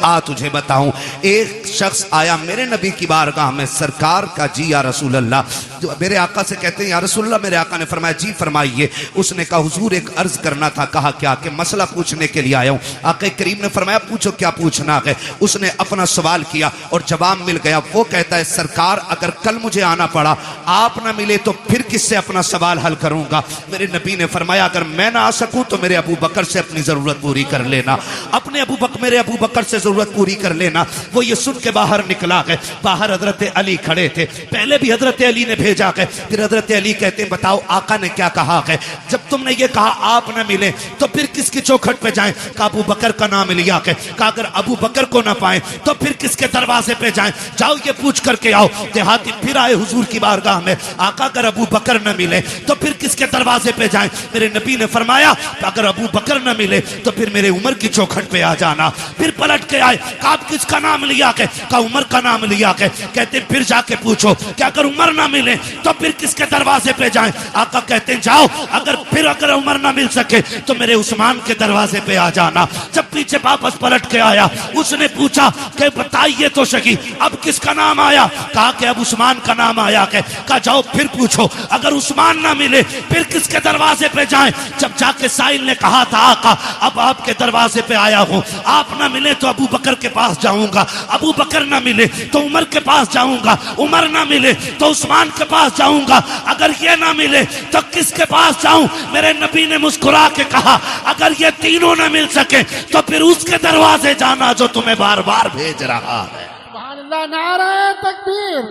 आ तुझे बताऊं। एक शख्स आया मेरे नबी की बारगाह में, सरकार का जी या रसूल अल्लाह, जो मेरे आका से कहते हैं या रसूल अल्लाह। मेरे आका ने फरमाया जी फरमाइए। उसने कहा हुजूर एक अर्ज करना था। कहा क्या? कि मसला पूछने के लिए आया हूं। आका करीम ने फरमाया पूछो क्या पूछना है। उसने अपना सवाल किया और जवाब मिल गया। वो कहता है सरकार अगर कल मुझे आना पड़ा, आप ना मिले तो फिर किससे अपना सवाल हल करूंगा। मेरे नबी ने फरमाया अगर मैं ना आ सकूं तो मेरे अबू बकर से अपनी जरूरत पूरी कर लेना, अपने मेरे अबू बकर से जरूरत पूरी कर लेना। वो ये सुन के बाहर निकला गए। बाहर हजरत अली खड़े थे। पहले भी हजरत अली ने भेजा गए। फिर हजरत अली कहते हैं बताओ आका ने क्या कहा है। जब तुमने ये कहा आप न मिले तो फिर किसकी चौखट पे जाएं। कहा अबू बकर का नाम लिया के। कहा अगर अबू बकर को ना पाए तो फिर किसके दरवाजे पे जाएं। जाओ ये पूछ करके आओ। देहाती फिर आए हुजूर की बारगाह में। आका अगर अबू बकर न मिले तो फिर किसके दरवाजे पे जाएं। मेरे नबी ने फरमाया अगर अबू बकर न मिले तो फिर मेरे उमर की चौखट पे आ जाना। फिर पलट के आए। कहा किसका नाम लिया के? कहा उमर का नाम लिया के। कहते फिर जाके पूछो कि अगर उमर ना मिले तो फिर किसके दरवाजे पे जाएं। आका कहते हैं जाओ अगर उमर ना मिल सके तो मेरे उस्मान के दरवाजे पे आ जाना। जब पीछे वापस पलट के आया उसने पूछा कि बताइए तो सही अब किसका नाम आया। कहा कि अब उस्मान का नाम आया के। कहा जाओ फिर पूछो अगर उस्मान ना मिले फिर किसके दरवाजे पे जाएं। जब जाके साइल ने कहा था आका अब आपके दरवाजे पे आया हूं, आप ना मिले तो अबू बकर के पास जाऊंगा, अबू बकर ना मिले तो उमर के पास जाऊंगा, उमर ना मिले तो उस्मान के पास जाऊंगा, अगर ये ना मिले तो किसके पास जाऊं। मेरे नबी ने मुस्कुरा के कहा अगर ये तीनों ना मिल सके तो फिर उसके दरवाजे जाना जो तुम्हें बार बार भेज रहा है। सुभान अल्लाह, नारे तकबीर,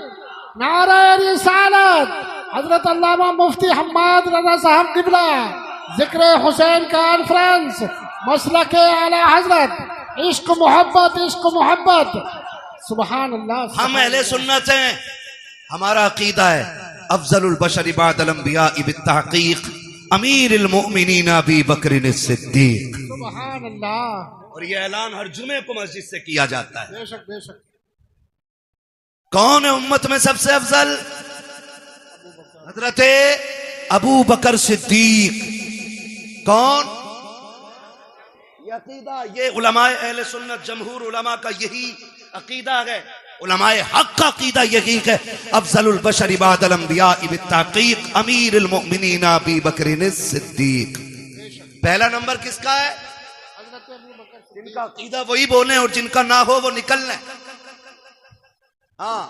नारे रिसालत। हजरत अल्लामा मुफ्ती हम्माद रज़ा साहब किबला जिक्र हुसैन कॉन्फ्रेंस मसलके आला हजरत, इश्क मोहब्बत, इश्क मोहब्बत। सुभान अल्लाह। हम अहले सुन्नत हैं। हमारा अकीदा है अफजलुल बशर बादल अंबिया बित्तहकीक अमीरुल मोमिनीन अबी बकर सिद्दीक। सुभान अल्लाह। और ये ऐलान हर जुमे को मस्जिद से किया जाता है। बेशक बेशक। कौन है उम्मत में सबसे अफजल? हजरत अबू बकर सिद्दीक। कौन? ये अकीदा, ये उलमाए अहले सुन्नत जमहूर उलमा का यही अकीदा है। उलमाए हक का अकीदा यही है अफजलुल बशर बादल अंबिया बित्तहकीक अमीरुल मोमिनीन अबी बकर सिद्दीक। पहला नंबर किसका है? जिनका अकीदा वही बोले और जिनका ना हो वो निकल लें। हाँ,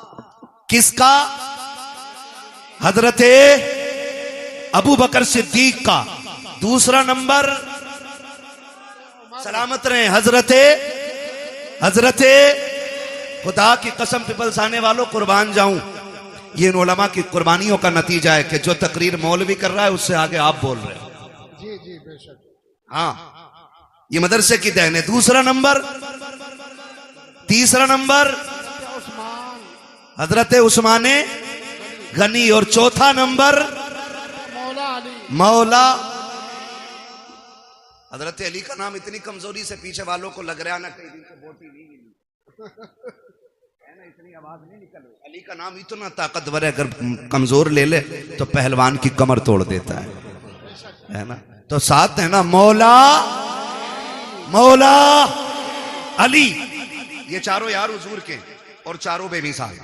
किसका? हजरत अबू बकर सिद्दीक का। दूसरा नंबर सलामत रहे हजरत खुदा की कसम पिपल्स आने वालों कुर्बान जाऊं, ये इन उलमा की कुर्बानियों का नतीजा है कि जो तकरीर मौलवी कर रहा है उससे आगे आप बोल रहे हो। जी जी बेशक। हाँ, ये मदरसे की देन है। दूसरा नंबर, तीसरा नंबर हजरत उस्मान गनी और चौथा नंबर मौला हजरत अली का नाम इतनी कमजोरी से पीछे वालों को लग रहा ना कई दिन से बोटी नहीं मिली है ना, इतनी आवाज नहीं निकल रही। अली का नाम इतना ताकतवर है, अगर कमजोर ले ले तो पहलवान की कमर तोड़ देता है ना। तो साथ है ना मौला अली। ये चारों यार हुजूर के और चारों बेमिसाल।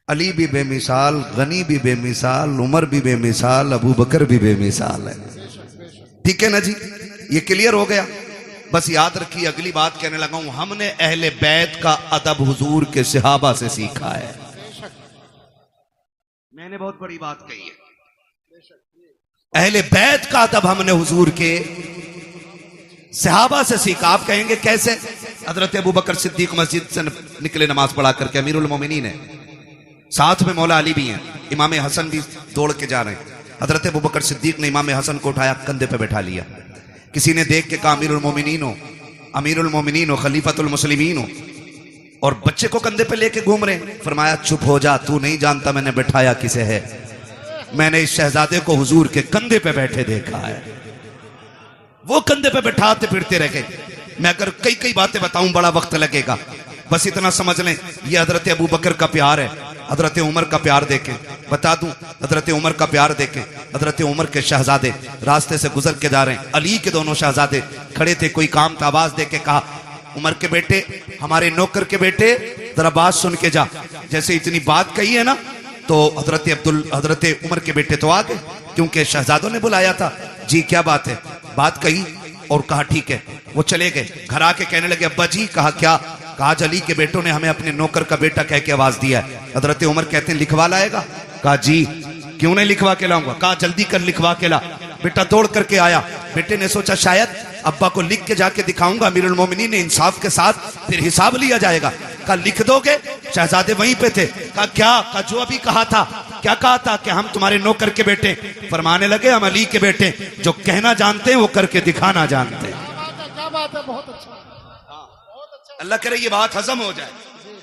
अली भी बेमिसाल, गनी भी बेमिसाल, उमर भी बेमिसाल, अबू बकर भी बेमिसाल है। ठीक है ना जी, ये क्लियर हो गया। बस याद रखिए, अगली बात कहने लगा हूं, हमने अहले बैत का अदब हुजूर के सहाबा से सीखा है। मैंने बहुत बड़ी बात कही है, अहले बैत का अदब हमने हुजूर के सहाबा से सीखा। आप कहेंगे कैसे? हजरत अबू बकर सिद्दीक मस्जिद से निकले नमाज पढ़ा करके, अमीरुल मोमिनीन है, साथ में मौला अली भी हैं, इमाम हसन भी दौड़ के जा रहे हैं। हजरत अबू बकर सिद्दीक ने इमाम हसन को उठाया, कंधे पे बैठा लिया। किसी ने देख के कहा अमीरुल मोमिनीन हो, खलीफतुल मुस्लिमीन हो, और बच्चे को कंधे पे लेके घूम रहे हैं। फरमाया चुप हो जा, तू नहीं जानता मैंने बैठाया किसे है। मैंने इस शहजादे को हुजूर के कंधे पे बैठे देखा है। वो कंधे पे बैठाते फिरते रह गए। मैं अगर कई कई बातें बताऊं बड़ा वक्त लगेगा, बस इतना समझ लें, ये हजरत अबू बकर का प्यार है। हजरत उमर का प्यार देखें, बता दूं, हजरत उमर का प्यार देखें। हजरत उमर के शहजादे रास्ते से गुजर के जा रहे हैं, अली के दोनों शहजादे खड़े थे, कोई काम था, आवाज दे के कहा उमर के बेटे, हमारे नौकर के बेटे, जरा बात सुन के जा। जैसे इतनी बात कही है ना, तो हजरत उमर के बेटे तो आ गए, क्योंकि शहजादों ने बुलाया था। जी क्या बात है? बात कही और कहा ठीक है। वो चले गए, घर आके कहने लगे अब्बा जी। कहा क्या? कहा अली के बेटों ने हमें अपने नौकर का बेटा कह के आवाज दिया है। हजरत उमर कहते हैं लिखवा लाएगा? कहा जी क्यों नहीं लिखवा के लाऊंगा। कहा जल्दी कर लिखवा के ला। बेटा दौड़ करके आया। बेटे ने सोचा शायद अब्बा को लिख के जाके दिखाऊंगा, अमीरुल मोमिनीन ने इंसाफ के साथ फिर हिसाब लिया जाएगा। कहा लिख दोगे? शहजादे वहीं पे थे। कहा क्या? कहा जो अभी कहा था। क्या कहा था? कि हम तुम्हारे नौकर के बेटे। फरमाने लगे हम अली के बेटे, जो कहना जानते हैं वो करके दिखाना जानते हैं। क्या बात है, बहुत अच्छा। अल्लाह करे ये बात हजम हो जाए।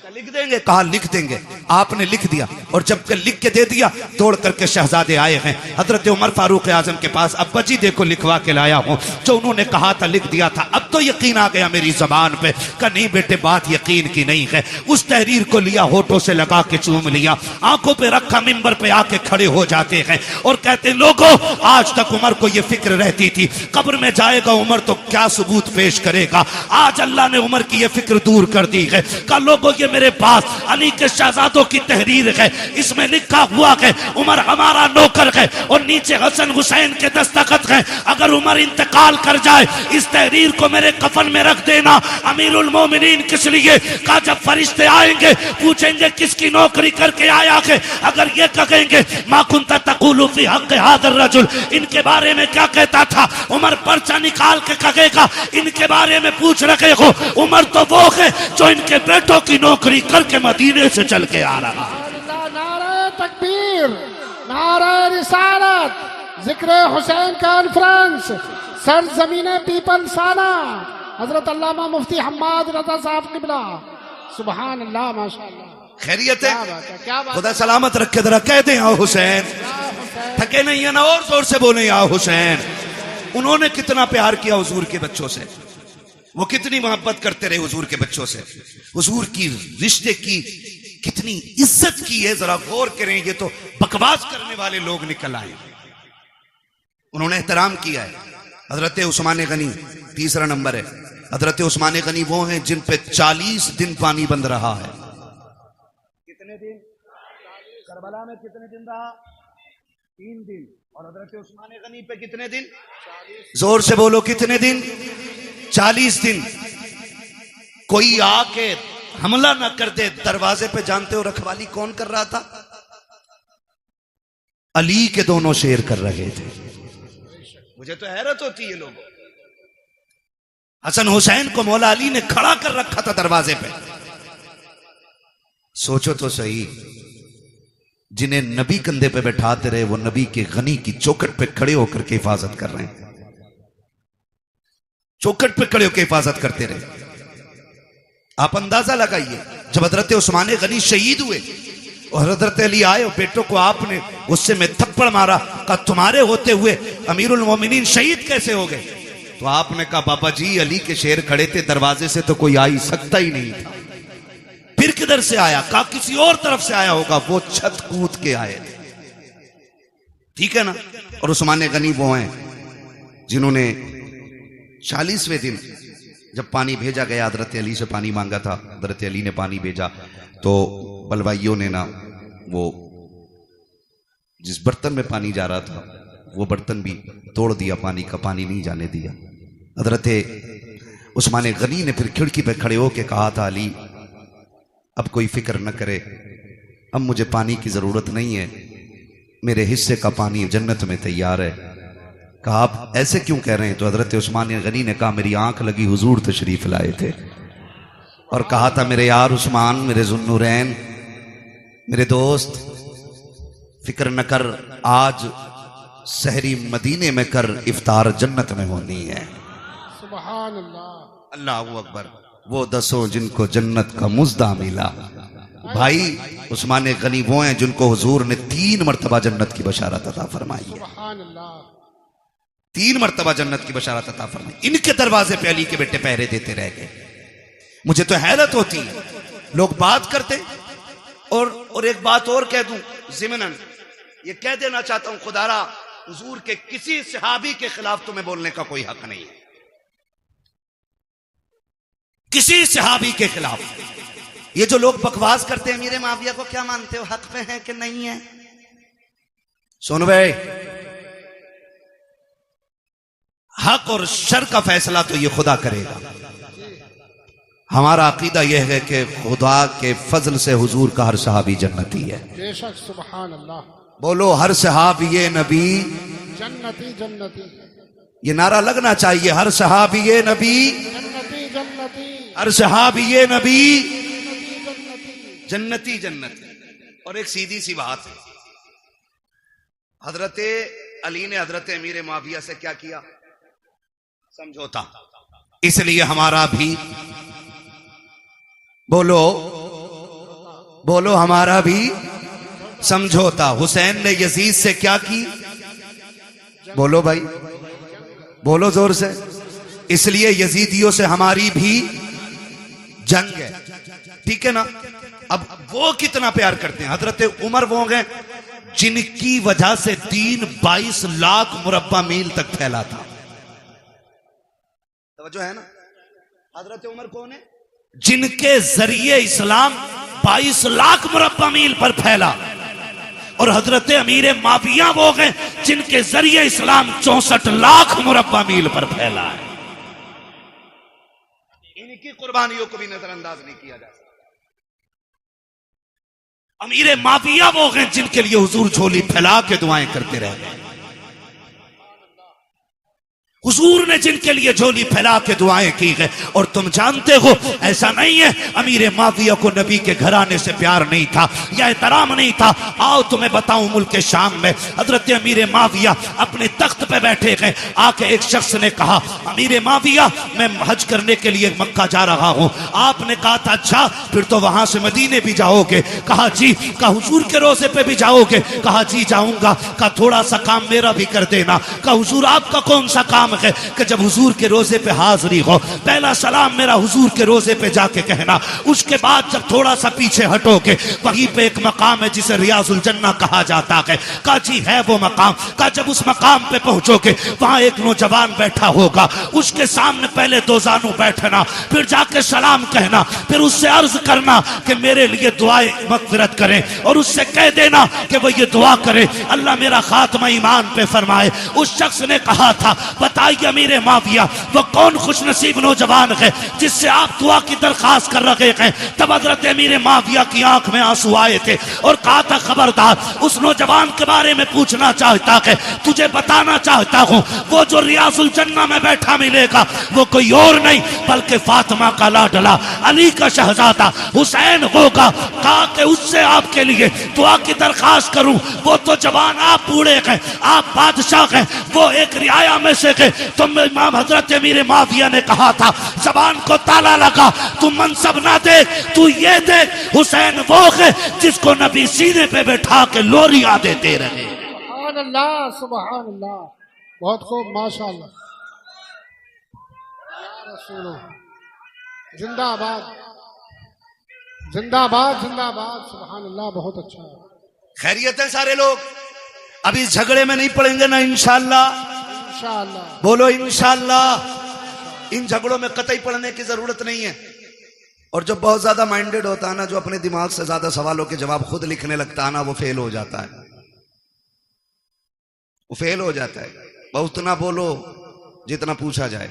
लिख देंगे? कहा लिख देंगे। आपने लिख दिया, और जब लिख के दे दिया, दौड़ करके शहजादे आए हैं हजरत उमर फारूक आजम के पास। अब्बा जी देखो लिखवा के लाया हूं, जो उन्होंने कहा था लिख दिया था। अब तो यकीन आ गया मेरी जबान पे। कहा नहीं बेटे बात यकीन की नहीं है। उस तहरीर को लिया, होठों से लगा के चूम लिया, आंखों पे रखा, मिंबर पे आके खड़े हो जाते हैं और कहते लोगों आज तक उमर को यह फिक्र रहती थी कब्र में जाएगा उमर तो क्या सबूत पेश करेगा। आज अल्लाह ने उमर की यह फिक्र दूर कर दी है। कहा लोगों ये मेरे पास अली के शहजादों की तहरीर है, इसमें लिखा हुआ है उमर हमारा नौकर है, और नीचे हसन हुसैन के दस्तखत है। अगर उमर इंतकाल कर जाए इस तहरीर को मेरे कफन में रख देना। अमीरुल मोमिनीन किस लिए? कहा जब फरिश्ते आएंगे पूछेंगे किसकी नौकरी करके आया है, अगर ये कहेंगे मा कुंता तक़ूलु फी हक़्क़ि हाज़ा रजुल, इनके बारे में क्या कहता था, उमर पर्चा निकाल के कहेगा इनके बारे में पूछ रखे हो। उमर तो वो है जो इनके बेटों की नौकरी करके मदीने से चल के आ रहा। नारे तकबीर, नारे रिसालत, जिक्र हुसैन कॉन्फ्रेंस, सर जमीने पीपल साना, हजरत अल्लामा मुफ्ती हम्माद रजा साहब किबला। सुभान अल्लाह, माशाअल्लाह। खैरियत है? क्या बात? खुदा सलामत रखे। जरा कह दें या हुसैन। थके नहीं है ना? और जोर से बोले या हुसैन। उन्होंने कितना प्यार किया हुजूर के बच्चों से, वो कितनी मोहब्बत करते रहे हुजूर के बच्चों से, हुजूर की रिश्ते की कितनी इज्जत की है। जरा गौर करें, ये तो बकवास करने वाले लोग निकल आए। उन्होंने एहतराम किया है। हजरत उस्मान गनी तीसरा नंबर है। हजरत उस्मान गनी वो हैं जिन पे 40 दिन पानी बंद रहा है। कितने दिन? करबला में कितने दिन रहा? 3 दिन। और हजरत उस्मान गनी पे कितने दिन? जोर से बोलो कितने दिन? 40 दिन। कोई आके हमला न कर दे दरवाजे पे। जानते हो रखवाली कौन कर रहा था? अली के दोनों शेर कर रहे थे। मुझे तो हैरत होती है लोगों। हसन हुसैन को मौला अली ने खड़ा कर रखा था दरवाजे पे। सोचो तो सही, जिन्हें नबी कंधे पे बैठाते रहे वो नबी के गनी की चौखट पे खड़े होकर के हिफाजत कर रहे हैं। चौखट पे खड़े होकर हिफाजत करते रहे। आप अंदाजा लगाइए, जब हजरत उस्मान गनी शहीद हुए और हजरत अली आए और बेटों को आपने गुस्से में थप्पड़ मारा, कहा तुम्हारे होते हुए अमीरुल मोमिनीन शहीद कैसे हो गए? तो आपने कहा बाबा जी अली के शेर खड़े थे, दरवाजे से तो कोई आ ही सकता ही नहीं था। फिर किधर से आया? कहा किसी और तरफ से आया होगा, वो छत कूद के आए। ठीक है ना? और उस्मान गनी वो हैं जिन्होंने 40वें दिन जब पानी भेजा गया, हजरत अली से पानी मांगा था, हजरत अली ने पानी भेजा, तो बलवाइयों ने ना वो जिस बर्तन में पानी जा रहा था वो बर्तन भी तोड़ दिया, पानी का पानी नहीं जाने दिया। हजरत उस्मान गनी ने फिर खिड़की पे खड़े होके कहा था अली अब कोई फिक्र न करे, अब मुझे पानी की जरूरत नहीं है, मेरे हिस्से का पानी जन्नत में तैयार है। कहा आप ऐसे क्यों कह रहे हैं? तो हजरत उस्मान गनी ने कहा मेरी आंख लगी हुजूर तशरीफ लाए थे और कहा था मेरे यार उस्मान, मेरे जुन्नुरैन, मेरे दोस्त, फिक्र न कर, आज सहरी मदीने में कर, इफ्तार जन्नत में होनी है। सुभान अल्लाह, अल्लाहू अकबर। वो 10 जिनको जन्नत का मुज्दा मिला। भाई उस्मान गनी वो हैं जिनको हुजूर ने 3 मरतबा जन्नत की बशारत अता फरमाई है। सुभान अल्लाह, 3 मरतबा जन्नत की बशारत अता फरमाई। इनके दरवाजे पे अली के बेटे पहरे देते रह गए। मुझे तो हैरत होती है, लोग बात करते। और एक बात और कह दूं ज़िमनन, ये कह देना चाहता हूं, खुदारा हुजूर के किसी सहाबी के खिलाफ तुम्हें बोलने का कोई हक नहीं है। किसी सहाबी के खिलाफ। ये जो लोग बकवास करते हैं अमीर माविया को क्या मानते हो, हक पे है कि नहीं है? सुन भाई, हक और शर का फैसला तो ये खुदा करेगा। हमारा अकीदा यह है कि खुदा के फजल से हुजूर का हर सहाबी जन्नती है। बेशक, सुभान अल्लाह। बोलो हर सहाबी ये नबी जन्नती जन्नती। ये नारा लगना चाहिए, हर सहाबी ये नबी जन्नती जन्नती। हर सहाबी ये नबी जन्नती जन्नती जन्नती। और एक सीधी सी बात है, हजरत अली ने हजरत अमीर माविया से क्या किया? समझौता। इसलिए हमारा भी बोलो बोलो हमारा भी समझौता। हुसैन ने यजीद से क्या की? बोलो भाई, बोलो जोर से। इसलिए यजीदियों से हमारी भी जंग है, ठीक है ना? अब वो कितना प्यार करते हैं। हजरत उमर वो गए जिनकी वजह से दीन 22 लाख मुरब्बा मील तक फैला था। तो है ना, हजरत उमर कौन है? जिनके जरिए इस्लाम 22 लाख मुरब्बा मील पर फैला। और हजरत अमीर माविया वो गए जिनके जरिए इस्लाम 64 लाख मुरब्बा मील पर फैला है। इनकी कुर्बानियों को भी नजरअंदाज नहीं किया जा सकता। अमीर माविया वो गए जिनके लिए हुजूर झोली फैला के दुआएं करते रहे। हुजूर ने जिनके लिए झोली फैला के दुआएं की है। और तुम जानते हो ऐसा नहीं है अमीर माविया को नबी के घराने से प्यार नहीं था या एहतराम नहीं था। आओ तुम्हें बताऊं, मुल्क शाम में हजरत अमीर माविया अपने तख्त पे बैठे गए। आके एक शख्स ने कहा, अमीर माविया मैं हज करने के लिए मक्का जा रहा हूं। आपने कहा था अच्छा फिर तो वहां से मदीने भी जाओगे? कहा जी। कहा हुजूर के रोजे पे भी जाओगे? कहा जी जाऊंगा। कहा थोड़ा सा काम मेरा भी कर देना। कहा हुजूर आपका कौन सा काम है? कि जब हुजूर के रोजे पे हाजिरी हो पहला सलाम मेरा हुजूर के रोजे पे जाके कहना। उसके बाद जब थोड़ा सा पीछे हटोगे वहीं पे एक मकाम है जिसे रियाजुल जन्ना कहा जाता है। कहा जी है वो मकाम। कहा जब उस मकाम पे पहुंचोगे वहां एक नौजवान बैठा होगा, उसके सामने पहले दो जानू बैठना, फिर जाके सलाम कहना, फिर उससे अर्ज करना कि मेरे लिए दुआएं मगफिरत करें और उससे कह देना कि वो ये दुआ करे अल्लाह मेरा खात्मा ईमान पे फरमाए। उस शख्स ने कहा था बताइए अमीर माविया वो कौन खुश नसीब नौजवान है जिससे आप दुआ की दरखास्त कर रहे हैं? तब हजरत अमीर माविया की आंख में आंसू आए थे और कहा था खबरदार उस नौजवान के बारे में पूछना चाहता है, तुझे बताना चाहता हूं वो जो रियाजुल जन्ना में बैठा मिलेगा वो कोई और नहीं बल्कि फातिमा का लाडला अली का शहजादा हुसैन होगा। कहा कि उससे आपके लिए दुआ की दरखास्त करूं? वो तो जवान, आप बूढ़े हैं, आप बादशाह हैं, वो एक रियाया में से है। तुम इमाम हजरत अमीर माविया ने कहा था जबान को ताला लगा, तू मनसब ना देख, तू ये देख हुसैन वो है जिसको नबी सीने पे बैठा के लोरियां देते रहे। सुभान अल्लाह, सुभान अल्लाह। बहुत खूब, माशाअल्लाह। या रसूल जिंदाबाद जिंदाबाद जिंदाबाद। सुभान अल्लाह, बहुत अच्छा है। खैरियत है सारे लोग? अभी झगड़े में नहीं पड़ेंगे ना इंशाअल्लाह? इंशाअल्लाह। बोलो इंशाअल्लाह। इन झगड़ों में कतई पड़ने की जरूरत नहीं है। और जो बहुत ज्यादा माइंडेड होता है ना, जो अपने दिमाग से ज्यादा सवालों के जवाब खुद लिखने लगता है ना, वो फेल हो जाता है, वो फेल हो जाता है। बहुत उतना बोलो जितना पूछा जाए,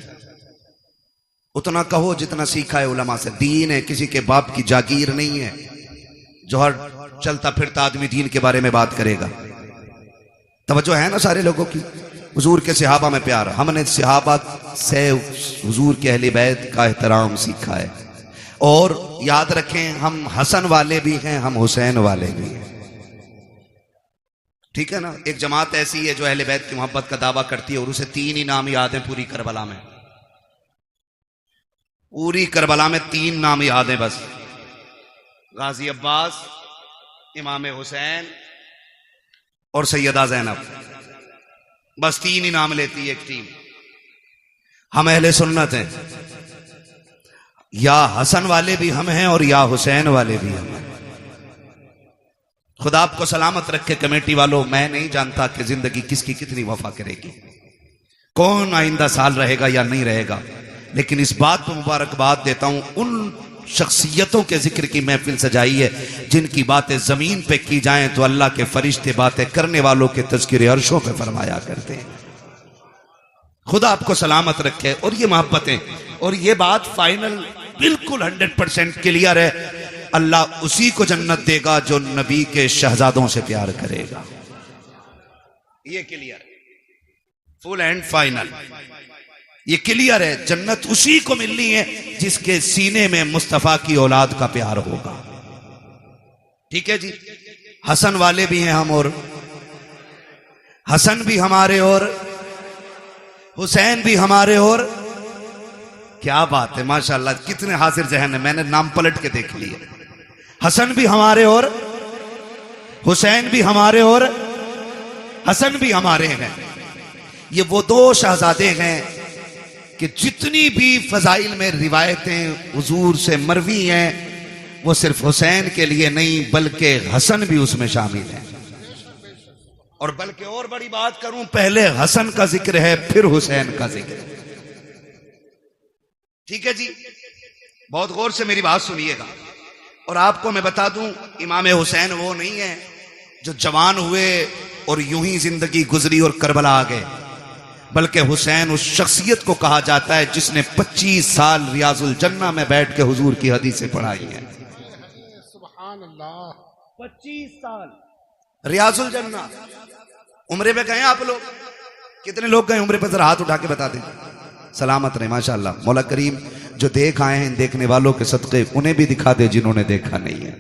उतना कहो जितना सीखा है उलमा से। दीन है, किसी के बाप की जागीर नहीं है जो हर चलता फिरता आदमी दीन के बारे में बात करेगा। तवज्जो है ना सारे लोगों की? हुजूर के सहाबा में प्यार, हमने सहाबा से हुजूर के अहले बैत का एहतराम सीखा है। और याद रखें हम हसन वाले भी हैं, हम हुसैन वाले भी हैं, ठीक है ना? एक जमात ऐसी है जो अहले बैत की मोहब्बत का दावा करती है और उसे 3 ही नाम याद हैं पूरी करबला में। पूरी करबला में 3 नाम याद हैं बस, गाजी अब्बास, इमाम हुसैन और सैयदा ज़ैनब। बस 3 ही नाम लेती है एक टीम। हम अहले सुन्नत हैं, या हसन वाले भी हम हैं और या हुसैन वाले भी हम हैं। खुदा आपको सलामत रखे कमेटी वालों। मैं नहीं जानता कि जिंदगी किसकी कितनी वफा करेगी, कौन आइंदा साल रहेगा या नहीं रहेगा, लेकिन इस बात पर मुबारकबाद देता हूं उन शख्सियतों के जिक्र की महफिल सजाई है जिनकी बातें जमीन पे की जाएं तो अल्लाह के फरिश्ते बातें करने वालों के तज़किरे अर्शों पे फरमाया करते हैं। खुदा आपको सलामत रखे। और ये मोहब्बतें और ये बात फाइनल बिल्कुल 100% क्लियर है, अल्लाह उसी को जन्नत देगा जो नबी के शहजादों से प्यार करेगा। ये क्लियर है, फुल एंड फाइनल ये क्लियर है। जन्नत उसी को मिलनी है जिसके सीने में मुस्तफा की औलाद का प्यार होगा। ठीक है जी। हसन वाले भी हैं हम, और हसन भी हमारे और हुसैन भी हमारे, और क्या बात है माशाल्लाह, कितने हाजिर जहन है, मैंने नाम पलट के देख लिए। हसन भी हमारे और हुसैन भी हमारे और हसन भी हमारे हैं। ये वो दो शहजादे हैं कि जितनी भी फजाइल में रिवायतें हुजूर से मरवी हैं वो सिर्फ हुसैन के लिए नहीं बल्कि हसन भी उसमें शामिल है। और बल्कि और बड़ी बात करूं, पहले हसन का जिक्र है फिर हुसैन का जिक्र है। ठीक है जी, बहुत गौर से मेरी बात सुनिएगा। और आपको मैं बता दूं, इमाम हुसैन वो नहीं है जो जवान हुए और यूं ही जिंदगी गुजरी और करबला आ गए, बल्कि हुसैन उस शख्सियत को कहा जाता है जिसने 25 साल रियाजुल जन्ना में बैठ के हुजूर की हदीसें पढ़ाई हैं। सुभान अल्लाह। 25 साल रियाजुल जन्ना। उम्रे पे गए आप लोग? कितने लोग गए उम्रे पे? जरा हाथ उठा के बता दें। सलामत रहे माशाअल्लाह। मौला करीम जो देख आए हैं देखने वालों के सदक़े उन्हें भी दिखा दे जिन्होंने देखा नहीं है।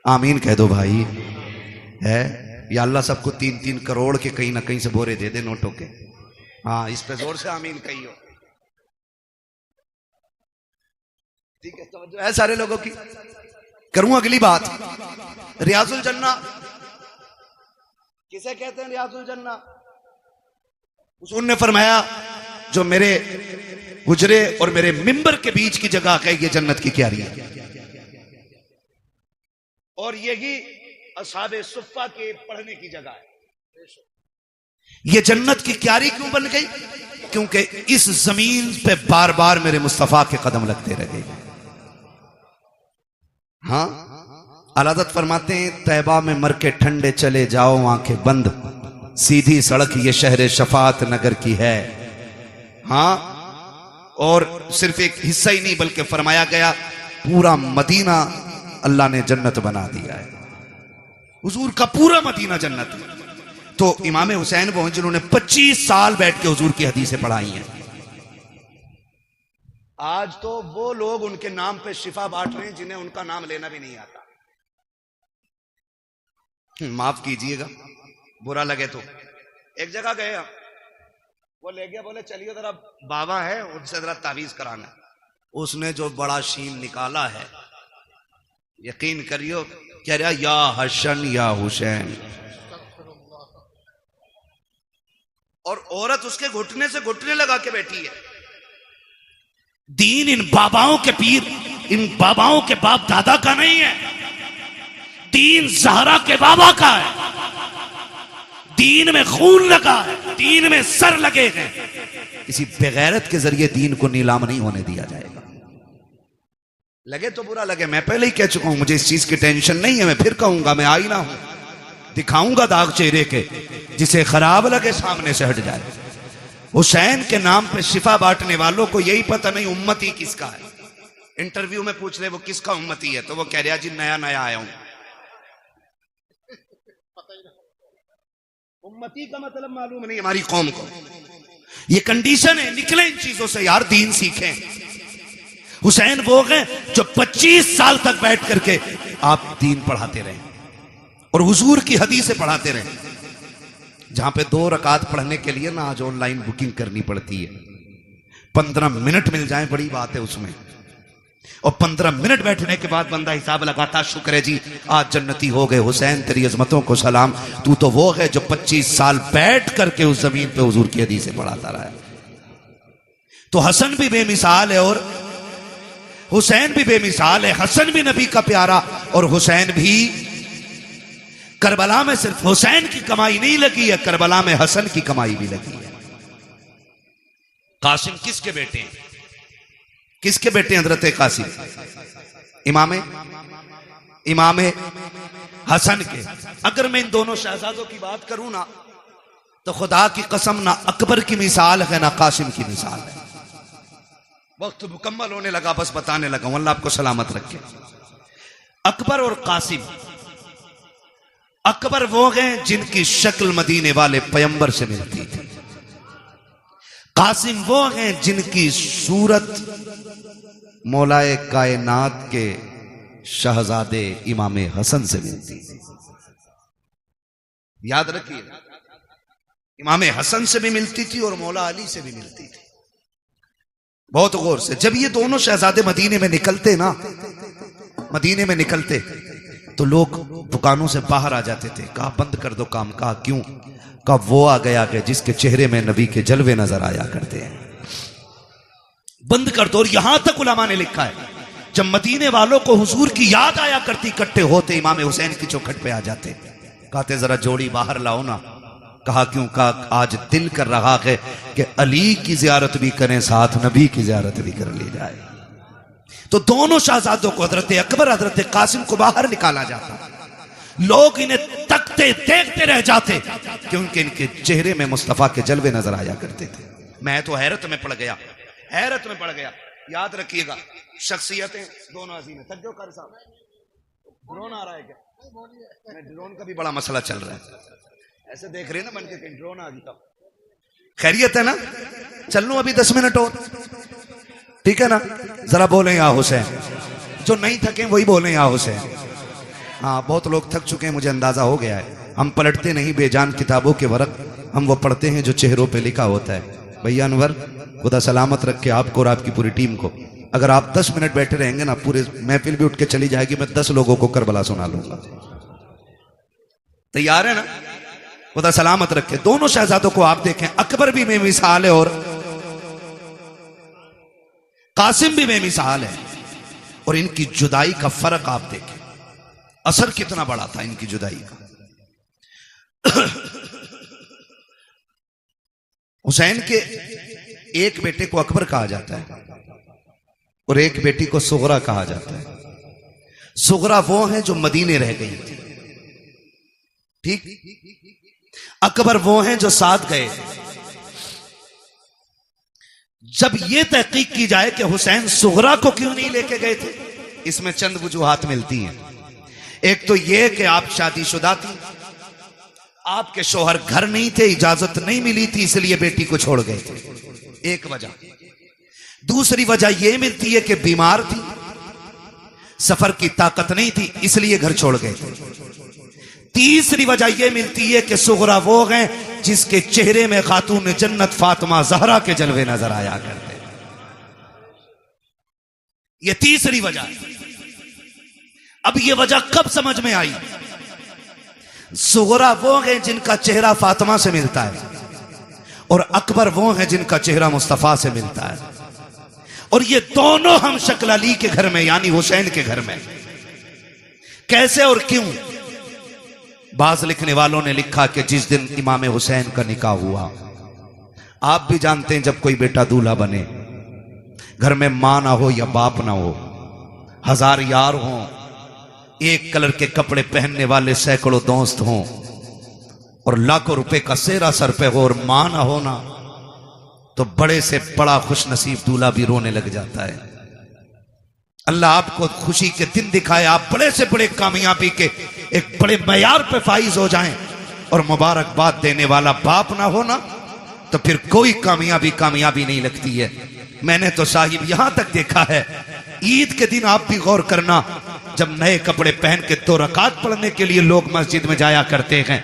आमीन कह दो भाई। है या अल्लाह सबको 3-3 करोड़ के कहीं ना कहीं से बोरे दे दे नोटों के। हाँ, इस पे जोर से आमीन कहियो। ठीक है, तो है सारे लोगों की। करूं अगली बात। रियाजुल जन्ना किसे कहते हैं? रियाजुल जन्ना हुजूर ने फरमाया जो मेरे हुजरे और मेरे मिंबर के बीच की जगह है ये जन्नत की क्यारी है। और यही असहाबे सुफ्फा के पढ़ने की जगह है। ये जन्नत की क्यारी क्यों बन गई? क्योंकि इस जमीन पे बार बार मेरे मुस्तफा के कदम लगते रहे। हाँ, अलादत फरमाते हैं तैबा में मर के ठंडे चले जाओ आंखें बंद, सीधी सड़क ये शहर शफात नगर की है। हाँ, और सिर्फ एक हिस्सा ही नहीं बल्कि फरमाया गया पूरा मदीना अल्लाह ने जन्नत बना दिया है। हुजूर का पूरा मदीना जन्नत है। तो इमाम हुसैन वो हैं जिन्होंने 25 साल बैठ के हुजूर की हदीसें पढ़ाई हैं। आज तो वो लोग उनके नाम पे शिफा बांट रहे हैं जिन्हें उनका नाम लेना भी नहीं आता। माफ कीजिएगा, बुरा लगे तो। एक जगह गए हम, वो ले गया, बोले चलिए जरा बाबा है उनसे जरा तावीज कराना। उसने जो बड़ा शीन निकाला है, यकीन करियो, कह रहा या हसन या हुसैन। और औरत उसके घुटने से घुटने लगा के बैठी है। दीन इन बाबाओं के पीर, इन बाबाओं के बाप दादा का नहीं है। दीन ज़हरा के बाबा का है। दीन में खून लगा है, दीन में सर लगे हैं। किसी बेगैरत के जरिए दीन को नीलाम नहीं होने दिया जाएगा। लगे तो बुरा लगे, मैं पहले ही कह चुका हूं, मुझे इस चीज की टेंशन नहीं है। मैं फिर कहूंगा, मैं आईना हूं, दिखाऊंगा दाग चेहरे के, जिसे खराब लगे सामने से हट जाए। हुसैन के नाम पे शिफा बांटने वालों को यही पता नहीं उम्मती किसका है। इंटरव्यू में पूछ रहे वो किसका उम्मती है, तो वो कह रहा जी नया नया आया हूं। उम्मती का मतलब मालूम नहीं हमारी कौम को। ये कंडीशन है, निकले इन चीजों से यार, दीन सीखें। हुसैन वो हैं जो 25 साल तक बैठ करके आप दीन पढ़ाते रहे और हुजूर की हदीसें पढ़ाते रहे। जहां पे 2 रकात पढ़ने के लिए ना आज ऑनलाइन बुकिंग करनी पड़ती है। 15 मिनट मिल जाए बड़ी बात है उसमें, और 15 मिनट बैठने के बाद बंदा हिसाब लगाता, शुक्र है जी आज जन्नती हो गए। हुसैन तेरी अजमतों को सलाम, तू तो वो है जो 25 साल बैठ करके उस जमीन पे हुजूर की हदीसें पढ़ाता रहा है। तो हसन भी बेमिसाल है और हुसैन भी बेमिसाल है। हसन भी नबी का प्यारा और हुसैन भी। करबला में सिर्फ हुसैन की कमाई नहीं लगी है, करबला में हसन की कमाई भी लगी है। कासिम किसके बेटे हैं? किसके बेटे हजरत कासिम? इमाम हसन के। अगर मैं इन दोनों शहजादों की बात करूं ना, तो खुदा की कसम ना अकबर की मिसाल है ना कासिम की मिसाल है। वक्त मुकम्मल होने लगा, बस बताने लगा हूं, अल्लाह आपको सलामत रखे। अकबर और कासिम, अकबर वो हैं जिनकी शक्ल मदीने वाले पैगंबर से मिलती थी। कासिम वो हैं जिनकी सूरत मौलाए कायनात के शहजादे इमाम हसन से मिलती थी। याद रखिए, इमाम हसन से भी मिलती थी और मौला अली से भी मिलती थी। बहुत गौर से, जब ये दोनों शहजादे मदीने में निकलते ना, मदीने में निकलते तो लोग दुकानों से बाहर आ जाते थे। कहा बंद कर दो काम। कहा क्यों? कहा वो आ गया कि जिसके चेहरे में नबी के जलवे नजर आया करते हैं, बंद कर दो। और यहां तक उलमा ने लिखा है, जब मदीने वालों को हुजूर की याद आया करती, इकट्ठे होते इमाम हुसैन की चौखट पे आ जाते, कहते जरा जोड़ी बाहर लाओ ना। कहा क्यों? कहा आज दिल कर रहा है कि अली की जियारत भी करें, साथ नबी की जियारत भी कर ली जाए। तो दोनों शहजादों को, हजरत अकबर हजरत कासिम को बाहर निकाला जाता। लोग इन्हें तकते देखते रह जाते क्योंकि इनके चेहरे में मुस्तफा के जलवे नजर आया करते थे। मैं तो हैरत में पड़ गया, हैरत में पड़ गया। याद रखिएगा, शख्सियतें दोनों अजीम है। तक कर साहब, ड्रोन आ रहा है क्या? ड्रोन का भी बड़ा मसला चल रहा है। ऐसे देख रहे हैं ना बन के, कहीं ड्रोन आ गया। खैरियत है ना? चल लूं अभी 10 मिनट और, ठीक है ना? जरा बोले या हुसैन। जो नहीं थके वही बोले या हुसैन। हाँ, बहुत लोग थक चुके हैं, मुझे अंदाजा हो गया है। हम पलटते नहीं बेजान किताबों के वर्क, हम वो पढ़ते हैं जो चेहरों पे लिखा होता है। भैया अनवर, खुदा सलामत रखे आपको और आपकी पूरी टीम को। अगर आप 10 मिनट बैठे रहेंगे ना, पूरे महफिल भी उठ के चली जाएगी, मैं 10 लोगों को करबला सुना लूंगा। तैयार है ना? खुदा सलामत रखे। दोनों शहजादों को आप देखें, अकबर भी बेमिसाल है और कासिम भी बेमिसाल है। और इनकी जुदाई का फर्क आप देखें, असर कितना बड़ा था इनकी जुदाई का। हुसैन के एक बेटे को अकबर कहा जाता है और एक बेटी को सुगरा कहा जाता है। सुगरा वो है जो मदीने रह गई थी, ठीक। अकबर वो हैं जो साथ गए। जब यह तहकीक की जाए कि हुसैन सुगरा को क्यों नहीं लेके गए थे, इसमें चंद वजूहात मिलती हैं। एक तो यह कि आप शादीशुदा थी, आपके शोहर घर नहीं थे, इजाजत नहीं मिली थी, इसलिए बेटी को छोड़ गए थे, एक वजह। दूसरी वजह यह मिलती है कि बीमार थी, सफर की ताकत नहीं थी, इसलिए घर छोड़ गए थे। तीसरी वजह यह मिलती है कि सुगरा वो हैं जिसके चेहरे में खातून जन्नत फातिमा ज़हरा के जलवे नजर आया करते। यह तीसरी वजह है। अब यह वजह कब समझ में आई? सुगरा वो हैं जिनका चेहरा फातिमा से मिलता है और अकबर वो हैं जिनका चेहरा मुस्तफा से मिलता है। और ये दोनों हम शक्ल अली के घर में यानी हुसैन के घर में। कैसे और क्यों? बाज लिखने वालों ने लिखा कि जिस दिन इमाम हुसैन का निकाह हुआ, आप भी जानते हैं जब कोई बेटा दूल्हा बने, घर में मां ना हो या बाप ना हो, 1000 यार हों, एक कलर के कपड़े पहनने वाले सैकड़ों दोस्त हों और लाखों रुपए का सेहरा सर पे हो और मां ना हो ना, तो बड़े से बड़ा खुश नसीब दूल्हा भी रोने लग जाता है। अल्लाह आपको खुशी के दिन दिखाए, आप बड़े से बड़े कामयाबी के एक बड़े मयार पे फाइज हो जाएं और मुबारकबाद देने वाला बाप ना हो ना, तो फिर कोई कामयाबी नहीं लगती है। मैंने तो साहिब यहां तक देखा है, ईद के दिन आप भी गौर करना, जब नए कपड़े पहन के 2 रकात पढ़ने के लिए लोग मस्जिद में जाया करते हैं,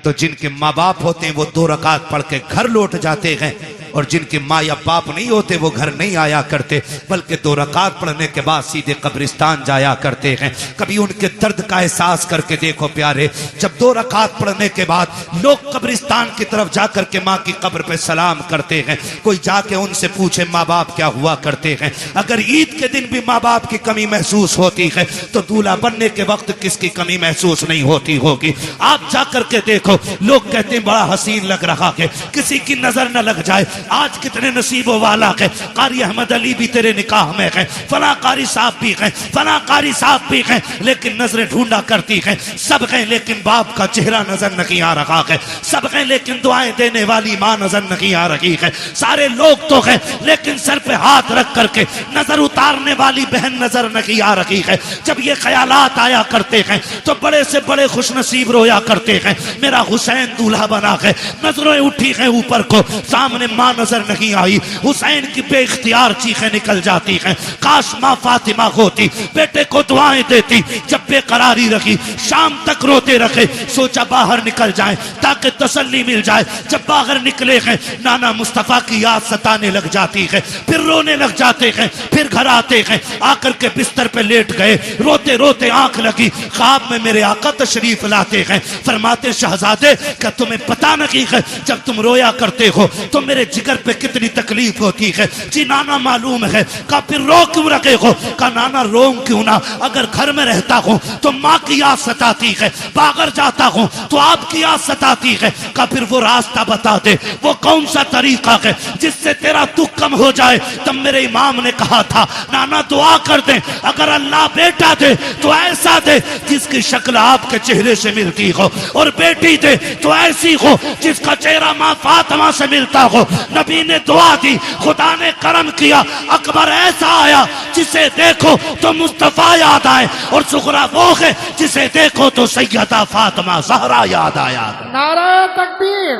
तो जिनके माँ बाप होते हैं वो 2 रकात पढ़ के घर लौट जाते हैं और जिनके माँ या बाप नहीं होते वो घर नहीं आया करते, बल्कि 2 रकात पढ़ने के बाद सीधे कब्रिस्तान जाया करते हैं। कभी उनके दर्द का एहसास करके देखो प्यारे, जब 2 रकात पढ़ने के बाद लोग कब्रिस्तान की तरफ जाकर के माँ की कब्र पे सलाम करते हैं, कोई जाके उनसे पूछे माँ बाप क्या हुआ करते हैं। अगर ईद के दिन भी माँ बाप की कमी महसूस होती है तो दूल्हा बनने के वक्त किसकी कमी महसूस नहीं होती होगी। आप जाकर के देखो, लोग कहते हैं बड़ा हसीन लग रहा है, किसी की नजर न लग जाए, आज कितने नसीबों वाला है, कारी अहमद अली भी तेरे निकाह में है, फला कारी साहब भी है, फला कारी साहब भी है, लेकिन नजरें ढूंढा करती है, सब है लेकिन बाप का चेहरा नजर नहीं आ रहा है, सब है लेकिन दुआएं देने वाली माँ नजर नहीं आ रही है, सारे लोग तो है लेकिन सर पे हाथ रख करके नजर उतारने वाली बहन नजर नहीं आ रही है। जब ये ख्यालात आया करते हैं तो बड़े से बड़े खुशनसीब रोया करते हैं, मेरा हुसैन दूल्हा बना है, नजरें उठी हैं ऊपर को, सामने माँ नजर नहीं आई, हुसैन की बेइख्तियार चीखें निकल जाती हैं, काश माँ फातिमा होती, बेटे को दुआएं देती, जब बेकरारी रखी शाम तक रोते रखे, सोचा बाहर निकल जाए ताकि तसल्ली मिल जाए। जब बाहर निकले हैं नाना मुस्तफा की याद सताने लग जाती है, फिर रोने लग जाते हैं, फिर घर आते हैं, आकर के बिस्तर पे लेट गए, रोते रोते आंख लगी, ख्वाब में मेरे आका तशरीफ लाते हैं, फरमाते शहजादे क्या तुम्हें पता नहीं है जब तुम रोया करते हो तो मेरे जिगर पे कितनी तकलीफ होती है? जी नाना मालूम है। का फिर रो क्यों रखे हो? का नाना रो क्यों ना, अगर घर में रहता हूँ तो माँ की याद सताती है, बागर जाता हूँ तो आपकी याद सताती है। का फिर वो रास्ता बता दे, वो कौन सा तरीका है जिससे तेरा दुख कम हो जाए? तब मेरे इमाम ने कहा था नाना दुआ कर दे, अगर अल्लाह बेटा दे तो ऐसा दे जिसकी शक्ल आपके चेहरे से मिलती हो, और बेटी दे तो ऐसी हो जिसका चेहरा माँ फातिमा से मिलता हो। नबी ने दुआ दी, खुदा ने करम किया, अकबर ऐसा आया जिसे देखो तो मुस्तफा याद आए, और सुगरा वो है जिसे देखो तो सैयदा फातिमा ज़हरा याद आया। नारा तकबीर,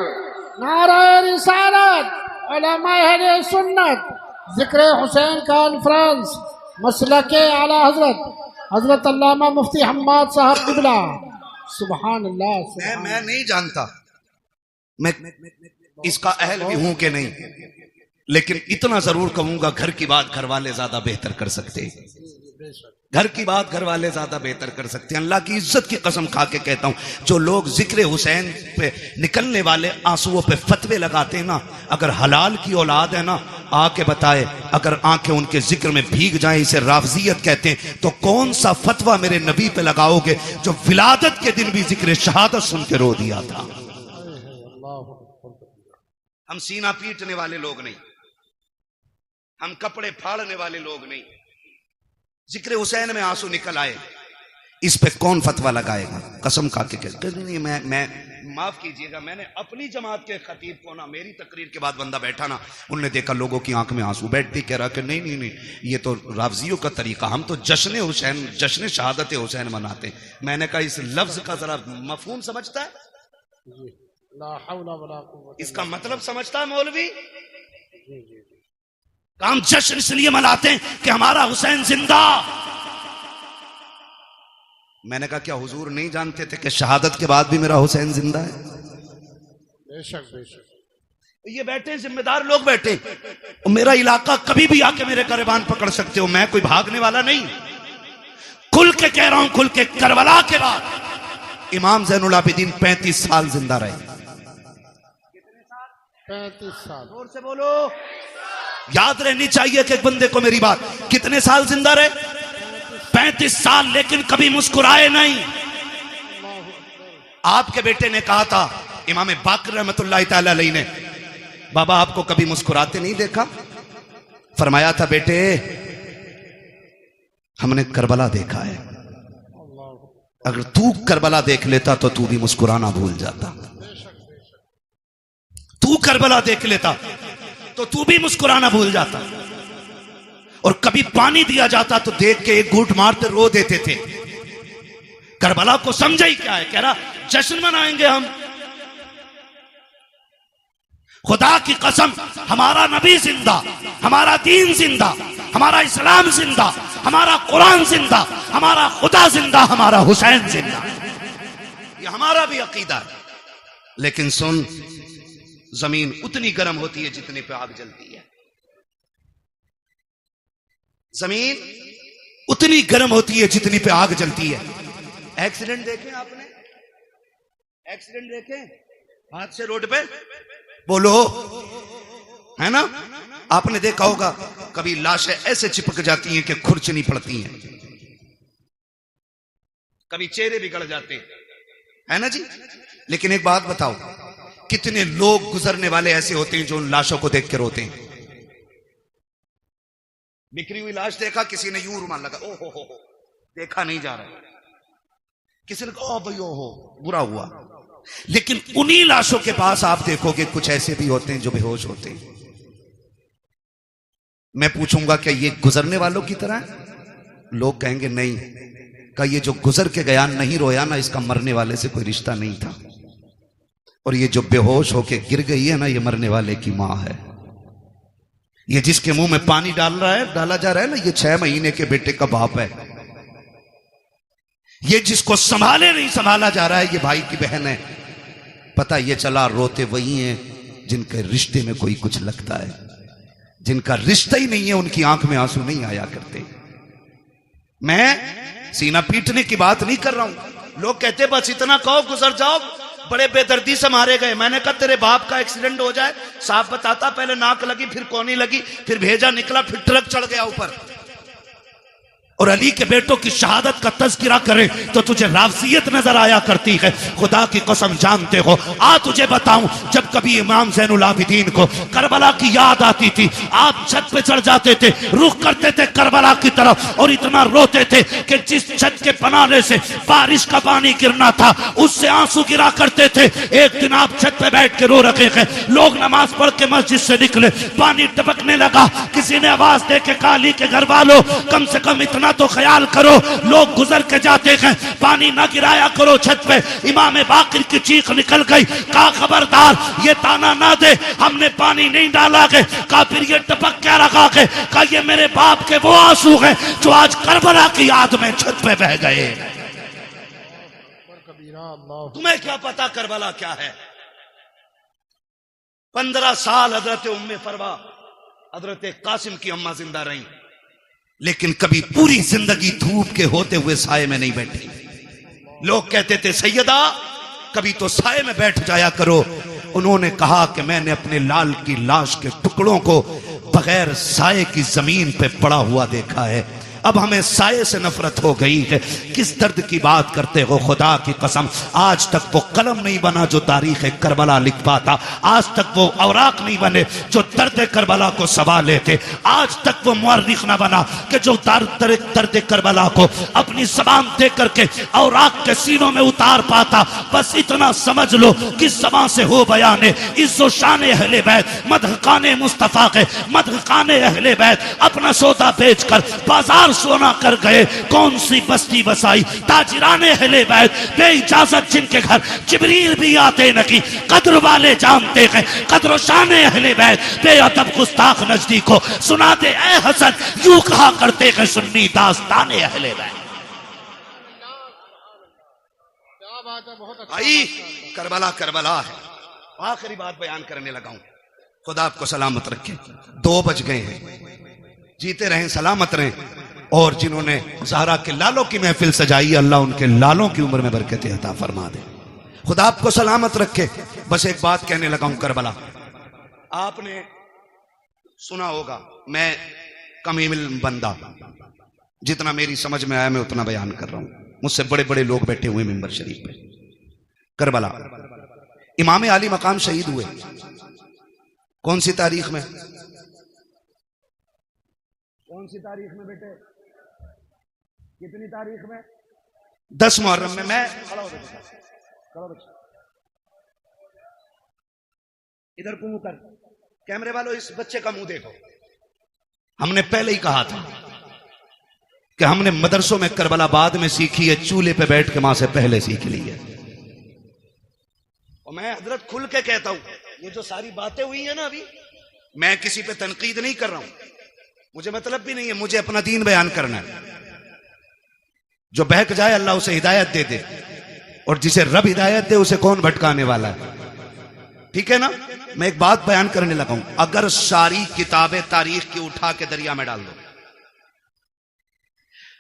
नारा रिसालत, उलमा अहले सुन्नत, जिक्र हुसैन कॉन्फ्रेंस, मसलके आला हजरत हजरत अल्लामा मुफ्ती हम्माद साहब किबला। सुभान अल्लाह। मैं नहीं जानता मैं इसका अहल भी हूं कि नहीं, लेकिन इतना जरूर कहूंगा घर की बात घर वाले ज्यादा बेहतर कर सकते हैं, घर की बात घर वाले ज्यादा बेहतर कर सकते हैं। अल्लाह की इज्जत की कसम खा के कहता हूं, जो लोग जिक्र हुसैन पे निकलने वाले आंसुओं पे फतवे लगाते हैं ना, अगर हलाल की औलाद है ना आके बताए, अगर आंखें उनके जिक्र में भीग जाएं, इसे राफजियत कहते हैं, तो कौन सा फतवा मेरे नबी पे लगाओगे जो विलादत के दिन भी जिक्र शहादत सुन के रो दिया था? हम सीना पीटने वाले लोग नहीं, हम कपड़े फाड़ने वाले लोग नहीं। जिक्र हुसैन में आंसू निकल आए, इस पे कौन फतवा लगाएगा? कसम खा के कहते नहीं, मैं माफ कीजिएगा, मैंने अपनी जमात के खतीब को ना, मेरी तकरीर के बाद बंदा बैठा ना, उनने देखा लोगों की आंख में आंसू, बैठती कह रहा कि नहीं नहीं नहीं, ये तो राफजियों का तरीका, हम तो जश्न हुसैन, जश्न शहादत हुसैन मनाते। मैंने कहा इस लफ्ज का जरा मफहूम समझता है? इसका मतलब समझता है मौलवी? हम जश्न इसलिए मनाते हैं कि हमारा हुसैन जिंदा। मैंने कहा क्या हुजूर नहीं जानते थे कि शहादत के बाद भी मेरा हुसैन जिंदा है? बेशक बेशक। ये बैठे जिम्मेदार लोग बैठे, और मेरा इलाका कभी भी आके मेरे गिरबान पकड़ सकते हो, मैं कोई भागने वाला नहीं। खुल के कह रहा हूं, खुल के, करबला के बाद इमाम ज़ैनुल आबिदीन 35 साल जिंदा रहे। 35 साल। जोर से बोलो, याद रहनी चाहिए कि एक बंदे को मेरी बात। कितने साल जिंदा रहे? 35 साल, लेकिन कभी मुस्कुराए नहीं। आपके बेटे ने कहा था, इमाम बाकर रहमतुल्लाह तआला अलैहि ने, बाबा आपको कभी मुस्कुराते नहीं देखा? फरमाया था बेटे हमने करबला देखा है, अगर तू करबला देख लेता तो तू भी मुस्कुराना भूल जाता। तू करबला देख लेता तो तू भी मुस्कुराना भूल जाता। और कभी पानी दिया जाता तो देख के एक घूंट मारते रो देते थे। करबला को समझा ही क्या है, कह रहा जश्न मनाएंगे हम। खुदा की कसम, हमारा नबी जिंदा, हमारा दीन जिंदा, हमारा इस्लाम जिंदा, हमारा कुरान जिंदा, हमारा खुदा जिंदा, हमारा हुसैन जिंदा। ये हमारा भी अकीदा है। लेकिन सुन, जमीन उतनी गर्म होती है जितने पे आग जलती है। जमीन उतनी गर्म होती है जितनी पे आग जलती है। एक्सीडेंट देखे आपने? एक्सीडेंट देखे हाथ से रोड पे? बोलो, है ना? आपने देखा होगा कभी लाशें ऐसे चिपक जाती हैं कि खुरचनी पड़ती हैं, कभी चेहरे बिगड़ जाते हैं, है ना जी? लेकिन एक बात बताओ, कितने लोग गुजरने वाले ऐसे होते हैं जो उन लाशों को देख के रोते हैं। बिखरी हुई लाश देखा, किसी ने यूं रुमाल लगा, ओ हो, देखा नहीं जा रहा, किसी ने कहा ओ भाई ओ हो, बुरा हुआ। लेकिन उन्हीं लाशों के पास आप देखोगे कुछ ऐसे भी होते हैं जो बेहोश होते हैं। मैं पूछूंगा क्या ये गुजरने वालों की तरह है? लोग कहेंगे नहीं, का ये जो गुजर के गया नहीं रोया ना, इसका मरने वाले से कोई रिश्ता नहीं था। और ये जो बेहोश होके गिर गई है ना, ये मरने वाले की मां है। ये जिसके मुंह में पानी डाला जा रहा है ना, ये 6 महीने के बेटे का बाप है। ये जिसको संभाले नहीं संभाला जा रहा है, ये भाई की बहन है। पता ये चला रोते वही हैं जिनके रिश्ते में कोई कुछ लगता है, जिनका रिश्ता ही नहीं है, उनकी आंख में आंसू नहीं आया करते। मैं सीना पीटने की बात नहीं कर रहा हूं। लोग कहते बस इतना कहो गुजर जाओ, बड़े बेदर्दी से मारे गए। मैंने कहा तेरे बाप का एक्सीडेंट हो जाए, साफ बताता, पहले नाक लगी, फिर कोनी लगी, फिर भेजा निकला, फिर ट्रक चढ़ गया ऊपर। और अली के बेटों की शहादत का तज़किरा करे तो तुझे रावसियत नजर आया करती है। खुदा की कसम जानते हो, आ तुझे बताऊं, जब कभी इमाम ज़ैनुल आबिदीन को करबला की याद आती थी, आप छत पे चढ़ जाते थे, रुख करते थे करबला की तरफ और इतना रोते थे कि जिस छत के बनाने से बारिश का पानी गिरना था, उससे आंसू गिरा करते थे। एक दिन आप छत पे बैठ के रो रखे हैं, लोग नमाज पढ़ के मस्जिद से निकले, पानी टपकने लगा। किसी ने आवाज दे के कहा, अली के घर वालों, कम से कम इतना तो ख्याल करो, लोग गुजर के जाते हैं, पानी ना गिराया करो छत पे। इमाम बाकिर की चीख निकल गई, कहा खबरदार ये ताना ना दे, हमने पानी नहीं डाला है। कहा फिर ये टपक क्या रखा है? कहा ये मेरे बाप के वो आंसू हैं जो आज करबला की याद में छत पे बह गए। तुम्हें क्या पता करबला क्या है? 15 साल हजरत उम्मे फरवा, हजरत कासिम की अम्मा जिंदा रही, लेकिन कभी पूरी जिंदगी धूप के होते हुए साये में नहीं बैठी। लोग कहते थे सैयदा कभी तो साये में बैठ जाया करो। उन्होंने कहा कि मैंने अपने लाल की लाश के टुकड़ों को बगैर साये की जमीन पे पड़ा हुआ देखा है। अब हमें साये से नफरत हो गई है। किस दर्द की बात करते हो? खुदा की कसम, आज तक वो कलम नहीं बना जो तारीख करबला लिख पाता। आज तक वो औराक नहीं बने जो दर्द करबला को सवाले थे। आज तक वो मुअर्रिख ना बना कि जो दर्द करबला को अपनी जबान दे करके औराक के सीनों में उतार पाता। बस इतना समझ लो कि जबान से हो बयाने इज्जो शान अहले बैत, मदहकाने मुस्तफा के मदहकाने अहले बैत अपना सौदा बेचकर बाजार सोना कर गए। कौन सी बस्ती बसाई ताजिराने अहले बैत, बेइजाजत जिनके घर जिब्रील भी आते नहीं। कद्र वाले जानते हैं कद्र शाने अहले बैत, बेअदब गुस्ताख नजदीक को सुना दे ऐ हसन, यूं कहा करते हैं सुन्नी दास्ताने अहले बैत। भाई करबला करबला है। आखिरी बात बयान करने लगा हूं, खुदा आपको सलामत रखे। 2 बज गए हैं, जीते रहें, सलामत रहें। और जिन्होंने ज़हरा के लालों की महफिल सजाई, अल्लाह उनके लालों की उम्र में बरकत अता फरमा दे। खुदा आपको सलामत रखे। बस एक बात कहने लगा हूं, करबला आपने सुना होगा, मैं कम इल्म बंदा, जितना मेरी समझ में आया मैं उतना बयान कर रहा हूं। मुझसे बड़े बड़े लोग बैठे हुए मिंबर शरीफ पे। करबला इमाम आली मकाम शहीद हुए कौन सी तारीख में? कौन सी तारीख में बेटे? कितनी तारीख में? 10 मुहर्रम में। मैं खड़ा हो बच्चा, इधर को मुंह कर, कैमरे वालों इस बच्चे का मुंह देखो। हमने पहले ही कहा था कि हमने मदरसों में करबला बाद में सीखी है, चूल्हे पे बैठ के मां से पहले सीख ली है। और मैं हजरत खुल के कहता हूं, ये जो सारी बातें हुई है ना अभी, मैं किसी पे तनकीद नहीं कर रहा हूं, मुझे मतलब भी नहीं है, मुझे अपना दीन बयान करना है। जो बहक जाए अल्लाह उसे हिदायत दे दे, और जिसे रब हिदायत दे उसे कौन भटकाने वाला है? ठीक है ना? मैं एक बात बयान करने लगा हूं, अगर सारी किताबें तारीख की उठा के दरिया में डाल दो,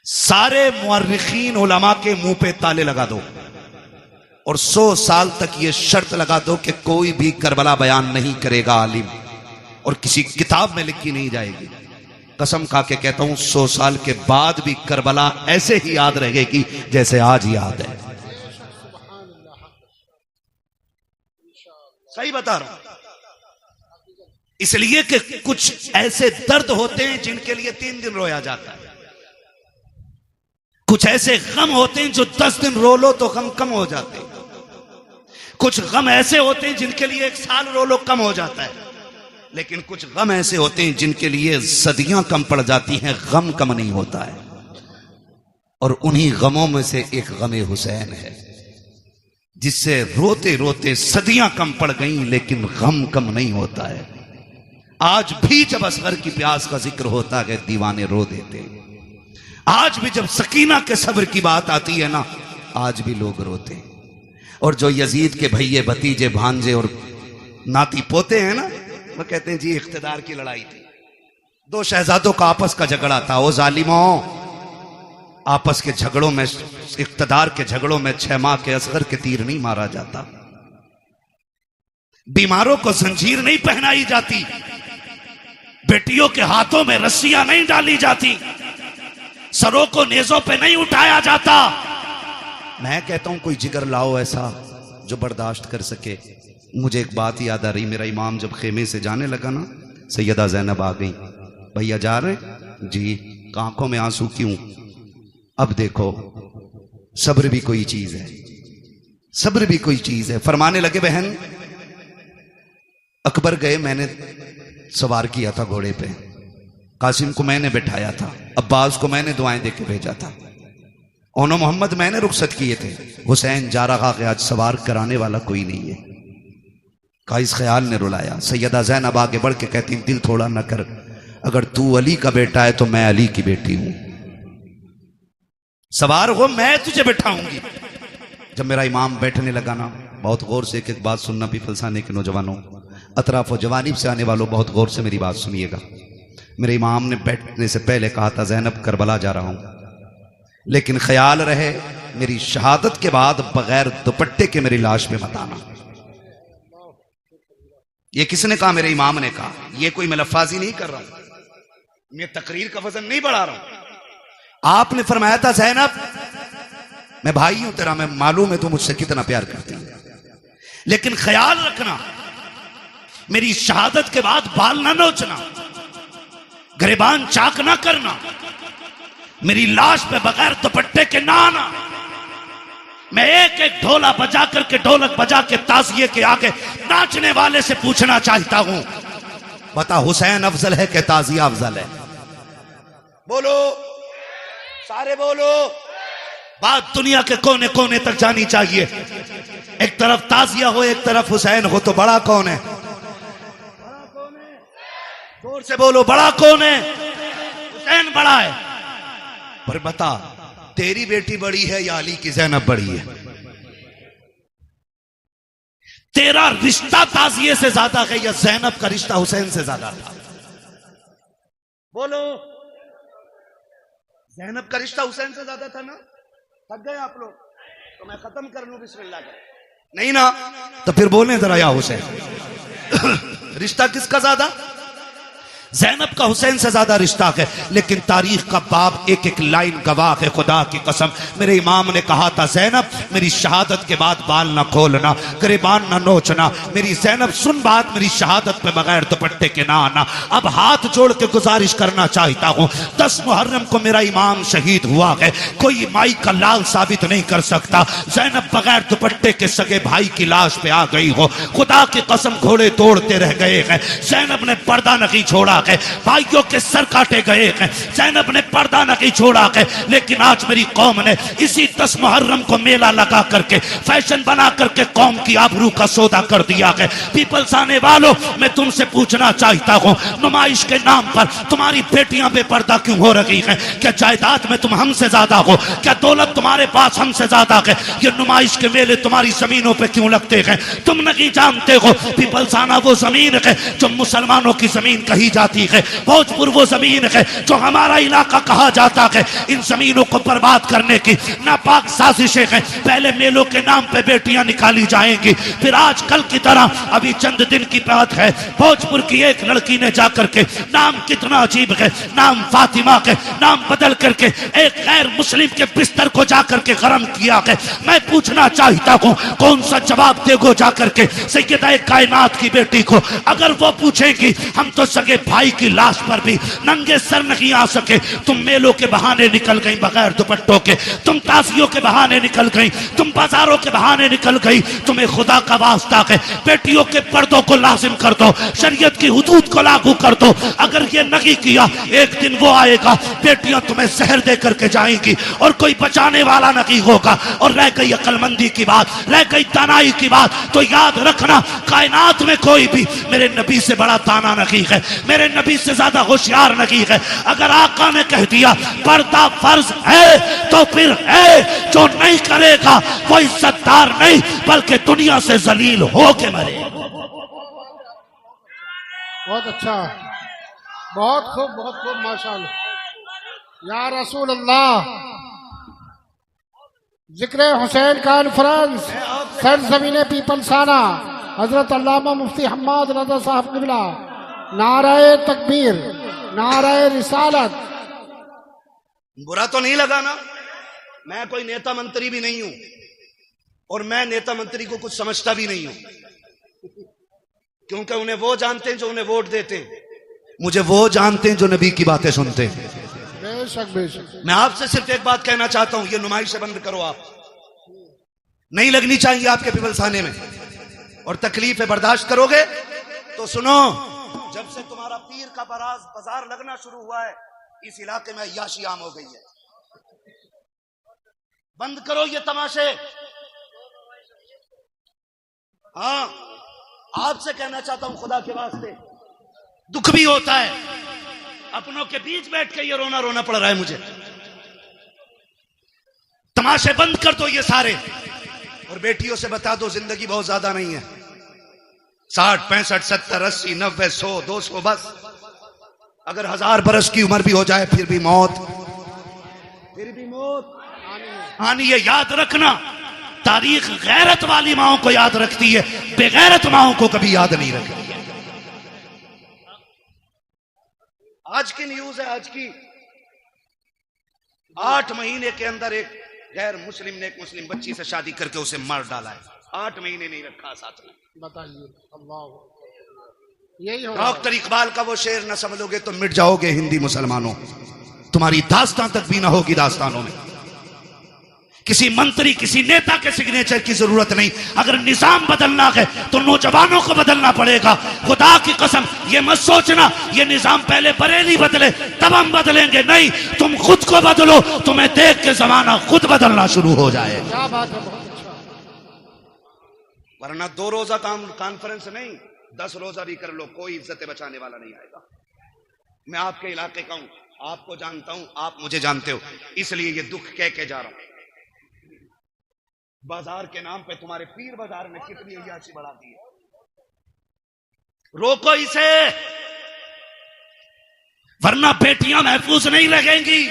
सारे मुअर्रिखीन उलमा के मुंह पे ताले लगा दो, और 100 साल तक ये शर्त लगा दो कि कोई भी करबला बयान नहीं करेगा आलिम, और किसी किताब में लिखी नहीं जाएगी। कसम खा के कहता हूं 100 साल के बाद भी करबला ऐसे ही याद रहेगी जैसे आज याद है। सही बता रहा हूं। इसलिए कि कुछ ऐसे दर्द होते हैं जिनके लिए 3 दिन रोया जाता है, कुछ ऐसे गम होते हैं जो 10 दिन रो लो तो गम कम हो जाते हैं, कुछ गम ऐसे होते हैं जिनके लिए 1 साल रो लो कम हो जाता है, लेकिन कुछ गम ऐसे होते हैं जिनके लिए सदियां कम पड़ जाती हैं, गम कम नहीं होता है। और उन्हीं गमों में से एक गमे हुसैन है, जिससे रोते रोते सदियां कम पड़ गई लेकिन गम कम नहीं होता है। आज भी जब असगर की प्यास का जिक्र होता है दीवाने रो देते, आज भी जब सकीना के सब्र की बात आती है ना, आज भी लोग रोते। और जो यजीद के भैये भतीजे भांजे और नाती पोते हैं ना, वो कहते हैं जी इख्तिदार की लड़ाई थी, 2 शहजादों का आपस का झगड़ा था। वो जालिमों, आपस के झगड़ों में, इख्तिदार के झगड़ों में 6 माह के असगर के तीर नहीं मारा जाता, बीमारों को जंजीर नहीं पहनाई जाती, बेटियों के हाथों में रस्सियां नहीं डाली जाती, सरों को नेजों पे नहीं उठाया जाता। मैं कहता हूं कोई जिगर लाओ ऐसा जो बर्दाश्त कर सके। मुझे एक बात याद आ रही, मेरा इमाम जब खेमे से जाने लगा ना, सैयदा जैनब आ गई, भैया जा रहे जी, आंखों में आंसू क्यों? अब देखो सब्र भी कोई चीज है, सब्र भी कोई चीज है। फरमाने लगे बहन, अकबर गए, मैंने सवार किया था घोड़े पे, कासिम को मैंने बिठाया था, अब्बास को मैंने दुआएं देके भेजा था, ओनो मोहम्मद मैंने रुखसत किए थे, हुसैन जा रहा कि आज सवार कराने वाला कोई नहीं है। का इस ख्याल ने रुलाया। सैयदा ज़ैनब आगे बढ़ के कहती, दिल थोड़ा न कर, अगर तू अली का बेटा है तो मैं अली की बेटी हूं, सवार हो मैं तुझे बैठाऊंगी। जब मेरा इमाम बैठने लगा ना, बहुत गौर से एक एक बात सुनना, पीपलसाने के नौजवानों, अतराफ व जवानीब से आने वालों, बहुत गौर से मेरी बात सुनिएगा। मेरे इमाम ने बैठने से पहले कहा था, ज़ैनब करबला जा रहा हूं, लेकिन ख्याल रहे मेरी शहादत के बाद बगैर दुपट्टे के मेरी लाश पे मत आना। ये किसने कहा? मेरे इमाम ने कहा। ये कोई मैं लफ्फाजी नहीं कर रहा हूं, मैं तकरीर का वजन नहीं बढ़ा रहा हूं। आपने फरमाया था, ज़ैनब मैं भाई हूं तेरा, मैं मालूम है तू मुझसे कितना प्यार करती है, लेकिन ख्याल रखना मेरी शहादत के बाद बाल ना नोचना, गिरबान चाक ना करना, मेरी लाश पे बगैर दुपट्टे के ना आना। मैं एक एक ढोला बजा करके, ढोलक बजा के ताजिए के आगे नाचने वाले से पूछना चाहता हूं, बता हुसैन अफजल है कि ताजिया अफजल है? बोलो, सारे बोलो। बात दुनिया के कोने कोने तक जानी चाहिए। एक तरफ ताजिया हो, एक तरफ हुसैन हो, तो बड़ा कौन है? जोर से बोलो, बड़ा कौन है? हुसैन बड़ा है। पर बता, तेरी बेटी बड़ी है या अली की ज़ैनब बड़ी है? तेरा रिश्ता ताजिए से ज्यादा है या ज़ैनब का रिश्ता हुसैन से ज्यादा था? बोलो। ज़ैनब का रिश्ता हुसैन से ज्यादा था ना? थक गए आप लोग? तो मैं खत्म कर लूं बिस्मिल्लाह कर। नहीं ना? तो फिर बोलें जरा या हुसैन। रिश्ता किसका ज्यादा? ज़ैनब का हुसैन से ज्यादा रिश्ता है, लेकिन तारीख का बाब एक एक लाइन गवाह है। खुदा की कसम, मेरे इमाम ने कहा था, ज़ैनब मेरी शहादत के बाद बाल ना खोलना, गिरबान ना नोचना, मेरी ज़ैनब सुन बात, मेरी शहादत पे बगैर दुपट्टे के ना आना। अब हाथ जोड़ के गुजारिश करना चाहता हूं, 10 मुहर्रम को मेरा इमाम शहीद हुआ है, कोई माई का लाल साबित नहीं कर सकता। ज़ैनब बगैर दुपट्टे के सगे भाई की लाश पे आ गई हो, खुदा की कसम घोड़े तोड़ते रह गए हैं। ज़ैनब ने पर्दा नहीं छोड़ा है, भाइयों के सर काटे गए हैं, ज़ैनब ने पर्दा नहीं छोड़ा है। लेकिन आज मेरी कौम ने इसी 10 मुहर्रम को मेला लगा करके, फैशन बना करके कौम की आबरू का सौदा कर दिया है। पीपल्स आने वालों, मैं तुमसे पूछना चाहता हूं, नुमाइश के नाम पर तुम्हारी बेटियां बेपर्दा क्यों हो रही हैं? क्या जायदाद में तुम हमसे ज्यादा हो? क्या दौलत तुम्हारे पास हमसे ज्यादा है? ये नुमाइश के मेले तुम्हारी जमीनों पे क्यों लगते हैं? तुम नहीं जानते हो पीपल्स आना वो जमीन है जो मुसलमानों की जमीन कही जाती जाती है। भोजपुर वो जमीन है जो हमारा इलाका कहा जाता है। इन जमीनों को बर्बाद करने की नापाक साजिशें हैं। पहले मेलों के नाम पे बेटियां निकाली जाएंगी, फिर आजकल की तरह अभी चंद दिन की बात है, भोजपुर की एक लड़की ने जाकर के, नाम कितना अजीब है, नाम फातिमा के नाम बदल करके एक गैर मुस्लिम के बिस्तर को जाकर के गरम किया है। मैं पूछना चाहता हूं कौन सा जवाब देगो जाकर के सैयदा कायनात की बेटी को? अगर वो पूछेगी हम तो सगे भाई की लाश पर भी नंगे सर नहीं आ सके, तुम मेलों के बहाने निकल गई बगैर दुपट्टों के, तुम ताजियों के बहाने निकल गई, तुम बाजारों के बहाने निकल गई, तुम्हें खुदा का वास्ता है बेटियों के पर्दों को लाजिम कर दो, शरीयत की हुदूद को लागू कर दो। अगर ये नहीं किया एक दिन वो आएगा, बेटियां तुम्हें जहर दे करके जाएंगी और कोई बचाने वाला नहीं होगा। और रह गई अक्लमंदी की बात, रह गई दानाई की बात, तो याद रखना कायनात में कोई भी मेरे नबी से बड़ा दाना नहीं है, मेरे नबी से ज्यादा होशियार नहीं है। अगर आका ने कह दिया पर्दा फर्ज है तो फिर है, जो नहीं करेगा वो इज्जतदार नहीं बल्कि दुनिया से जलील हो के मरे। बहुत अच्छा, बहुत खूब माशाअल्लाह। या रसूल अल्लाह, जिक्र हुसैन कॉन्फ्रेंस सरजमीन पीपलसाना, हजरत अल्लामा मुफ्ती हम्माद रजा साहब किबला, नाराए तकबीर, नाराए रिसालत। बुरा तो नहीं लगा ना? मैं कोई नेता मंत्री भी नहीं हूं और मैं नेता मंत्री को कुछ समझता भी नहीं हूं, क्योंकि उन्हें वो जानते हैं जो उन्हें वोट देते हैं, मुझे वो जानते हैं जो नबी की बातें सुनते हैं। बेशक बेशक। मैं आपसे सिर्फ एक बात कहना चाहता हूं, ये नुमाइशें बंद करो, आप नहीं लगनी चाहिए आपके पिपलसाने में, और तकलीफें बर्दाश्त करोगे तो सुनो, जब से तुम्हारा पीर का बाजार लगना शुरू हुआ है इस इलाके में अय्याशी आम हो गई है। बंद करो ये तमाशे। हाँ, आपसे कहना चाहता हूं खुदा के वास्ते, दुख भी होता है, अपनों के बीच बैठ के ये रोना रोना पड़ रहा है मुझे। तमाशे बंद कर दो ये सारे, और बेटियों से बता दो जिंदगी बहुत ज्यादा नहीं है, 60 65 70 80 90 100 200 बस। अगर 1000 बरस की उम्र भी हो जाए फिर भी मौत आनी है। याद रखना, तारीख गैरत वाली माओं को याद रखती है, बेगैरत माओं को कभी याद नहीं रखती है। आज की न्यूज है, आज की 8 महीने के अंदर एक गैर मुस्लिम ने एक मुस्लिम बच्ची से शादी करके उसे मार डाला है। 8 महीने नहीं रखा साथ में। बताइए, अल्लाह, यही हो। डॉक्टर इकबाल का वो शेर न समझोगे तो मिट जाओगे हिंदी मुसलमानों, तुम्हारी दास्तान तक भी ना होगी दास्तानों में। किसी मंत्री किसी नेता के सिग्नेचर की जरूरत नहीं। अगर निजाम बदलना है तो नौजवानों को बदलना पड़ेगा। खुदा की कसम ये मत सोचना ये निजाम पहले बरेली बदले तब हम बदलेंगे, नहीं, तुम खुद को बदलो, तुम्हें देख के जमाना खुद बदलना शुरू हो जाए। क्या बात है, बहुत अच्छा। वरना 2 रोजा कॉन्फ्रेंस नहीं 10 रोजा भी कर लो, कोई इज्जत बचाने वाला नहीं आएगा। मैं आपके इलाके का हूं, आपको जानता हूं, आप मुझे जानते हो, इसलिए ये दुख कह के जा रहा हूं। बाजार के नाम पे तुम्हारे पीर बाजार ने कितनी अय्याशी बढ़ा दी है, रोको इसे, वरना बेटियां महफूज नहीं लगेंगी।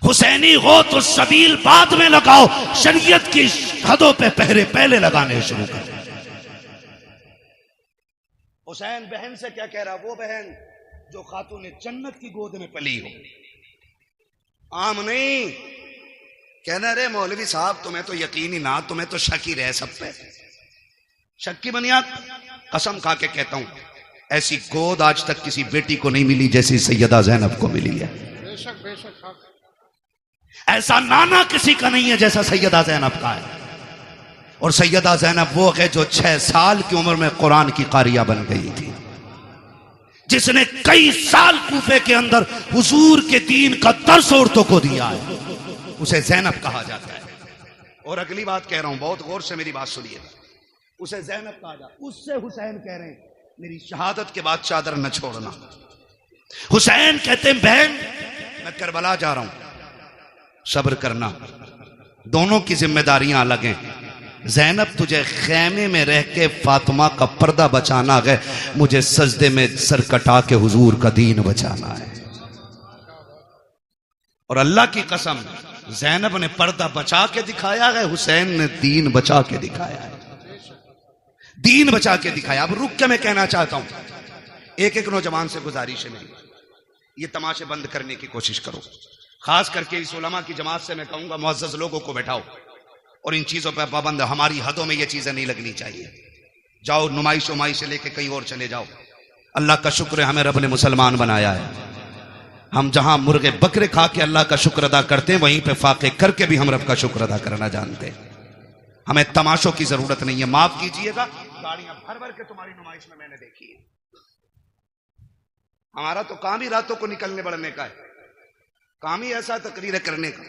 हुसैनी हो तो सबील बाद में लगाओ, शरीयत की हदों पे पहरे पहले लगाने शुरू करो। हुसैन बहन से क्या कह रहा, वो बहन जो खातून जन्नत की गोद में पली हो, आम नहीं। कहना रे मौलवी साहब तुम्हें तो यकीन ही ना, तुम्हें तो शक ही रहे सब पे, शक की बुनियाद। कसम खा के कहता हूं ऐसी गोद आज तक किसी बेटी को नहीं मिली जैसी सैयदा ज़ैनब को मिली है। बेशक बेशक। ऐसा नाना किसी का नहीं है जैसा सैयदा ज़ैनब का है। और सैयदा ज़ैनब वो है जो 6 साल की उम्र में कुरान की कारिया बन गई थी, जिसने कई साल कूफे के अंदर हुजूर के दीन का दर्स औरतों को दिया है, उसे ज़ैनब कहा जाता है। और अगली बात कह रहा हूं, बहुत गौर से मेरी बात सुनिए, उसे ज़ैनब कहा जाता है। उससे हुसैन कह रहे हैं मेरी शहादत के बाद चादर न छोड़ना। हुसैन कहते हैं बहन मैं करबला जा रहा हूं, सब्र करना, दोनों की जिम्मेदारियां अलग हैं, ज़ैनब तुझे खैमे में रह के फातिमा का पर्दा बचाना है, मुझे सजदे में सर कटा के हुजूर का दीन बचाना है। और अल्लाह की कसम, ज़ैनब ने पर्दा बचा के दिखाया है, हुसैन ने दीन बचा के दिखाया है, दीन बचा के दिखाया। अब रुक के मैं कहना चाहता हूं, एक एक नौजवान से गुजारिश है मेरी, ये तमाशे बंद करने की कोशिश करो। खास करके इस उलमा की जमात से मैं कहूंगा, मुअज़्ज़ज़ लोगों को बैठाओ और इन चीजों पर पाबंद, हमारी हदों में ये चीजें नहीं लगनी चाहिए। जाओ नुमाइश उमाइश से लेके कहीं और चले जाओ। अल्लाह का शुक्र है हमें रब ने मुसलमान बनाया है। हम जहां मुर्गे बकरे खा के अल्लाह का शुक्र अदा करते हैं, वहीं पे फाके करके भी हम रब का शुक्र अदा करना जानते हैं। हमें तमाशों की जरूरत नहीं है। माफ कीजिएगा, गाड़ियां भर भर के तुम्हारी नुमाइश में मैंने देखी है। हमारा तो काम ही रातों को निकलने बढ़ने का है, काम ही ऐसा तकरीर करने का।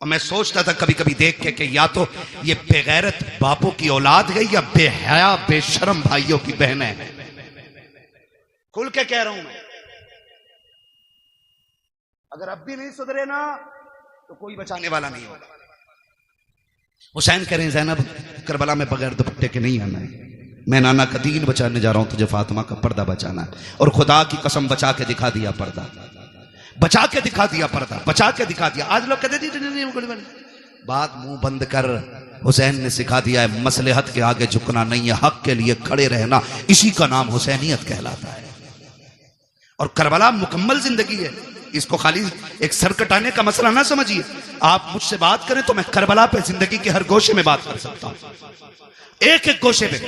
और मैं सोचता था कभी कभी देख के कि या तो ये बेगैरत बापों की औलाद है या बेहया बेशरम भाइयों की बहनें हैं। खुल के कह रहा हूं मैं, अगर अब भी नहीं सुधरे ना तो कोई बचाने वाला नहीं होगा। हुसैन कह रहे हैं ज़ैनब करबला में बगैर दुपट्टे के नहीं आना है, मैं नाना का दीन बचाने जा रहा हूं, तुझे फातिमा का पर्दा बचाना है। और खुदा की कसम बचा के दिखा दिया पर्दा, बचा के दिखा दिया पर्दा, बचा के दिखा दिया। आज लोग कहते नहीं, बात मुंह बंद कर। हुसैन ने सिखा दिया है मसलहत के आगे झुकना नहीं है, हक के लिए खड़े रहना, इसी का नाम हुसैनियत कहलाता है। और करबला मुकम्मल जिंदगी है, इसको खाली एक सर कटाने का मसला ना समझिए। आप मुझसे बात करें तो मैं करबला पे जिंदगी के हर गोशे में बात कर सकता हूं, एक एक गोशे में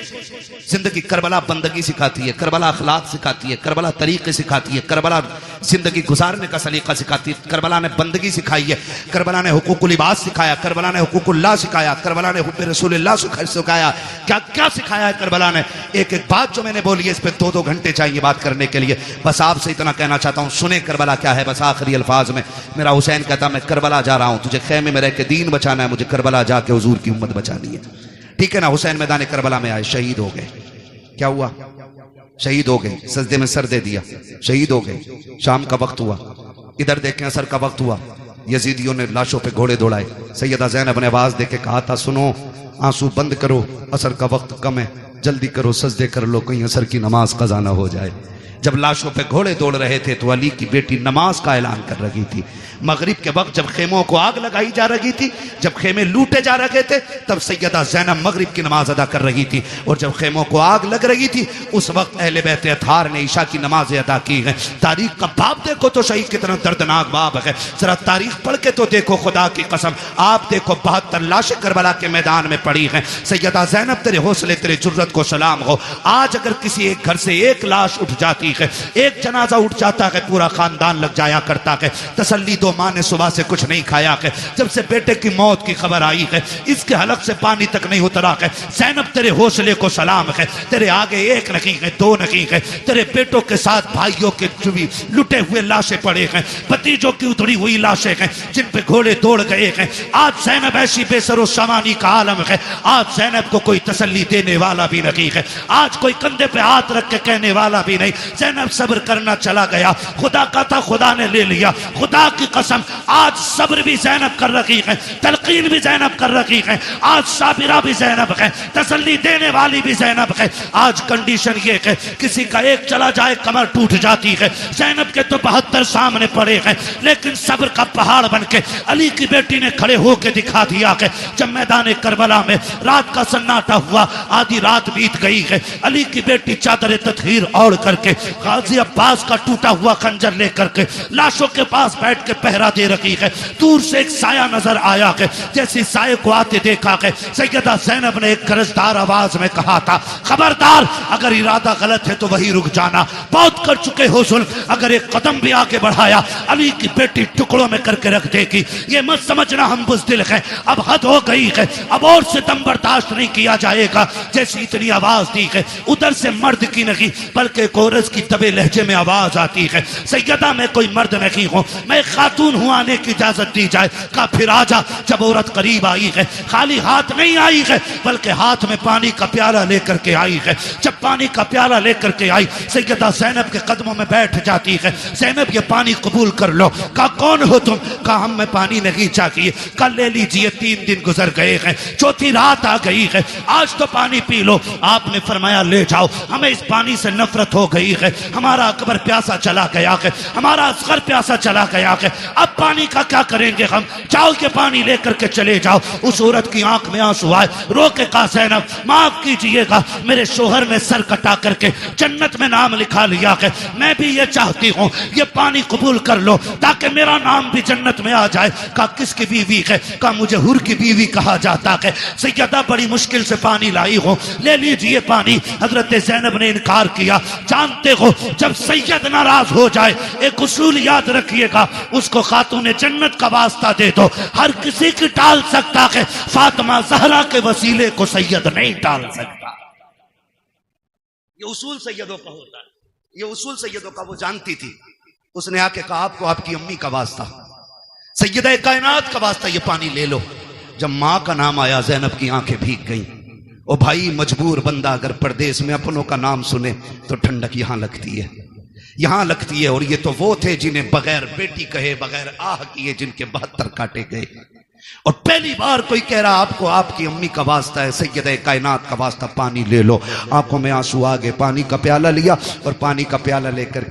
जिंदगी। करबला बंदगी सिखाती है, करबला अखलाक सिखाती है, करबला तरीके सिखाती है, करबला जिंदगी गुजारने का सलीका सिखाती है। करबला ने बंदगी सिखाई है, करबला ने हुकूकुल इबाद सिखाया, करबला ने हुकूकुल्लाह सिखाया, करबला ने हुब्बे रसूलुल्लाह सिखाया। क्या क्या सिखाया है करबला ने। एक एक बात जो मैंने बोली है इस पर 2-2 घंटे चाहिए बात करने के लिए। बस आपसे इतना कहना चाहता हूं, सुने करबला क्या है। बस आखिरी अल्फाज में मेरा हुसैन कहता, मैं करबला जा रहा हूं, तुझे खेमे में रह के दीन बचाना है, मुझे करबला जाके हुजूर की उम्मत बचानी है। ठीक है ना। हुसैन मैदान करबला में आए, शहीद हो गए। क्या हुआ? शहीद हो गए, सजदे में सर दे दिया, शहीद हो गए। शाम का वक्त हुआ, इधर देखें असर का वक्त हुआ, यजीदियों ने लाशों पे घोड़े दौड़ाए। सैयदा ज़ैनब ने आवाज देके कहा था, सुनो आंसू बंद करो, असर का वक्त कम है, जल्दी करो सजदे कर लो, कहीं असर की नमाज कज़ा ना हो जाए। जब लाशों पे घोड़े दौड़ रहे थे तो अली की बेटी नमाज का ऐलान कर रही थी। मगरिब के वक्त जब खेमों को आग लगाई जा रही थी, जब खेमे लूटे जा रहे थे, तब सैयदा ज़ैनब मगरिब की नमाज अदा कर रही थी। और जब खेमों को आग लग रही थी, उस वक्त अहले बैत अतार ने ईशा की नमाज अदा की है। तारीख का बाब देखो तो सही कितना दर्दनाक बाब है। जरा तारीख पढ़ के तो देखो, खुदा की कसम आप देखो 72 लाशें करबला के मैदान में पड़ी हैं। सैयदा ज़ैनब तेरे हौसले तेरे जुर्रत को सलाम हो। आज अगर किसी एक घर से एक लाश उठ जाती है, एक जनाजा उठ जाता है, पूरा खानदान लग जाया करता है। तसल्ली दो, माँ ने सुबह से कुछ नहीं खाया है, जब से बेटे की मौत की खबर आई है इसके हलक से पानी तक नहीं उतरा है। ज़ैनब तेरे हौसले को सलाम है। तेरे आगे एक नहीं है, 2 नहीं है, तेरे बेटों के साथ भाइयों के जुबी लुटे हुए लाशें पड़े हैं, भतीजों की उतरी हुई लाशें हैं जिन पे घोड़े दौड़ गए हैं। आज ज़ैनब ऐसी बेसरो सामानी का आलम है। आज ज़ैनब को कोई तसल्ली देने वाला भी नहीं है, आज कोई कंधे पे हाथ रख के कहने वाला भी नहीं। ज़ैनब सब्र करना चला गया, खुदा का था खुदा ने ले लिया। खुदा की कसम आज सब्र भी ज़ैनब कर रही है, तलकीन भी ज़ैनब कर रही है, आज साबिरा भी ज़ैनब है, तसल्ली देने वाली भी ज़ैनब है। आज कंडीशन ये है किसी का एक चला जाए कमर टूट जाती है। ज़ैनब के तो 72 सामने पड़े हैं, लेकिन सब्र का पहाड़ बन के अली की बेटी ने खड़े होकर दिखा दिया है। जब मैदान करबला में रात का सन्नाटा हुआ, आधी रात बीत गई है, अली की बेटी चादर तत्हीर ओढ़ करके गाजी अब्बास का टूटा हुआ खंजर लेकर के लाशों के पास बैठ के पहरा दे रही है। दूर से एक साया नजर आया है, जैसे साये को आते देखा है, सैयदा ज़ैनब ने एक गरजदार आवाज में कहा था, खबरदार अगर इरादा गलत है तो वही रुक जाना, बहुत कर चुके हो जुल्म, अगर एक कदम भी आगे बढ़ाया अली की बेटी टुकड़ों में करके रख देगी। ये मत समझना हम बुज़दिल हैं, अब हद हो गई है, अब और सितम बर्दाश्त नहीं किया जाएगा। जैसी इतनी आवाज दी है, उधर से मर्द की नहीं बल्कि कोरस की दबे लहजे में आवाज आती है, सैयदा मैं कोई मर्द नहीं हूं, मैं खातून हूँ, आने की इजाजत दी जाए। कहा फिर आजा। जब औरत करीब आई है, खाली हाथ नहीं आई है, बल्कि हाथ में पानी का प्याला लेकर के आई है। जब पानी का प्याला लेकर के आई, सैयदा ज़ैनब के कदमों में बैठ जाती है। ज़ैनब ये पानी कबूल कर लो। कहा कौन हो तुम? कहा हमें पानी नहीं चाहिए। कल ले लीजिए, 3 दिन गुजर गए हैं, 4थी रात आ गई है, आज तो पानी पी लो। आपने फरमाया ले जाओ, हमें इस पानी से नफरत हो गई है, हमारा अकबर प्यासा चला गया है, हमारा असगर प्यासा चला गया है, अब पानी का क्या करेंगे हम? जाओ के पानी लेकर के चले जाओ। उस औरत की आंख में आंसू आए, रो के कहा ज़ैनब माफ कीजिएगा, मेरे शोहर ने सर कटा करके जन्नत में नाम लिखा लिया है, मैं भी ये चाहती हूँ ये पानी कबूल कर लो ताकि मेरा नाम भी जन्नत में आ जाए। कहा किसकी बीवी है? कहा मुझे हुर की बीवी कहा जाता है। सैयदा बड़ी मुश्किल से पानी लाई हो, ले लीजिए पानी। हजरत ज़ैनब ने इनकार किया। जानते हो जब सैयद नाराज हो जाए, एक उसूल याद रखिएगा, उसको खातून जन्नत का वास्ता दे दो। हर किसी की टाल सकता है, फातिमा ज़हरा के वसीले को सैयद नहीं टाल सकता। ये उसूल सैयदों का होता है, ये उसूल सैयदों का वो जानती थी। उसने आके कहा आपको आपकी अम्मी का वास्ता, सैयदा कायनात का वास्ता, ये पानी ले लो। जब माँ का नाम आया, ज़ैनब की आंखें भीग गईं। ओ भाई, मजबूर बंदा अगर परदेश में अपनों का नाम सुने तो ठंडक यहां लगती है, यहां लगती है। और ये तो वो थे जिन्हें बगैर बेटी कहे, बगैर आह किए, जिनके 72 काटे गए। और पहली बार कोई कह रहा आपको आपकी अम्मी का वास्ता है, सैयदा कायनात का वास्ता, पानी ले लो। आंखों में आंसू आ गए, पानी का प्याला लिया और पानी का प्याला लेकर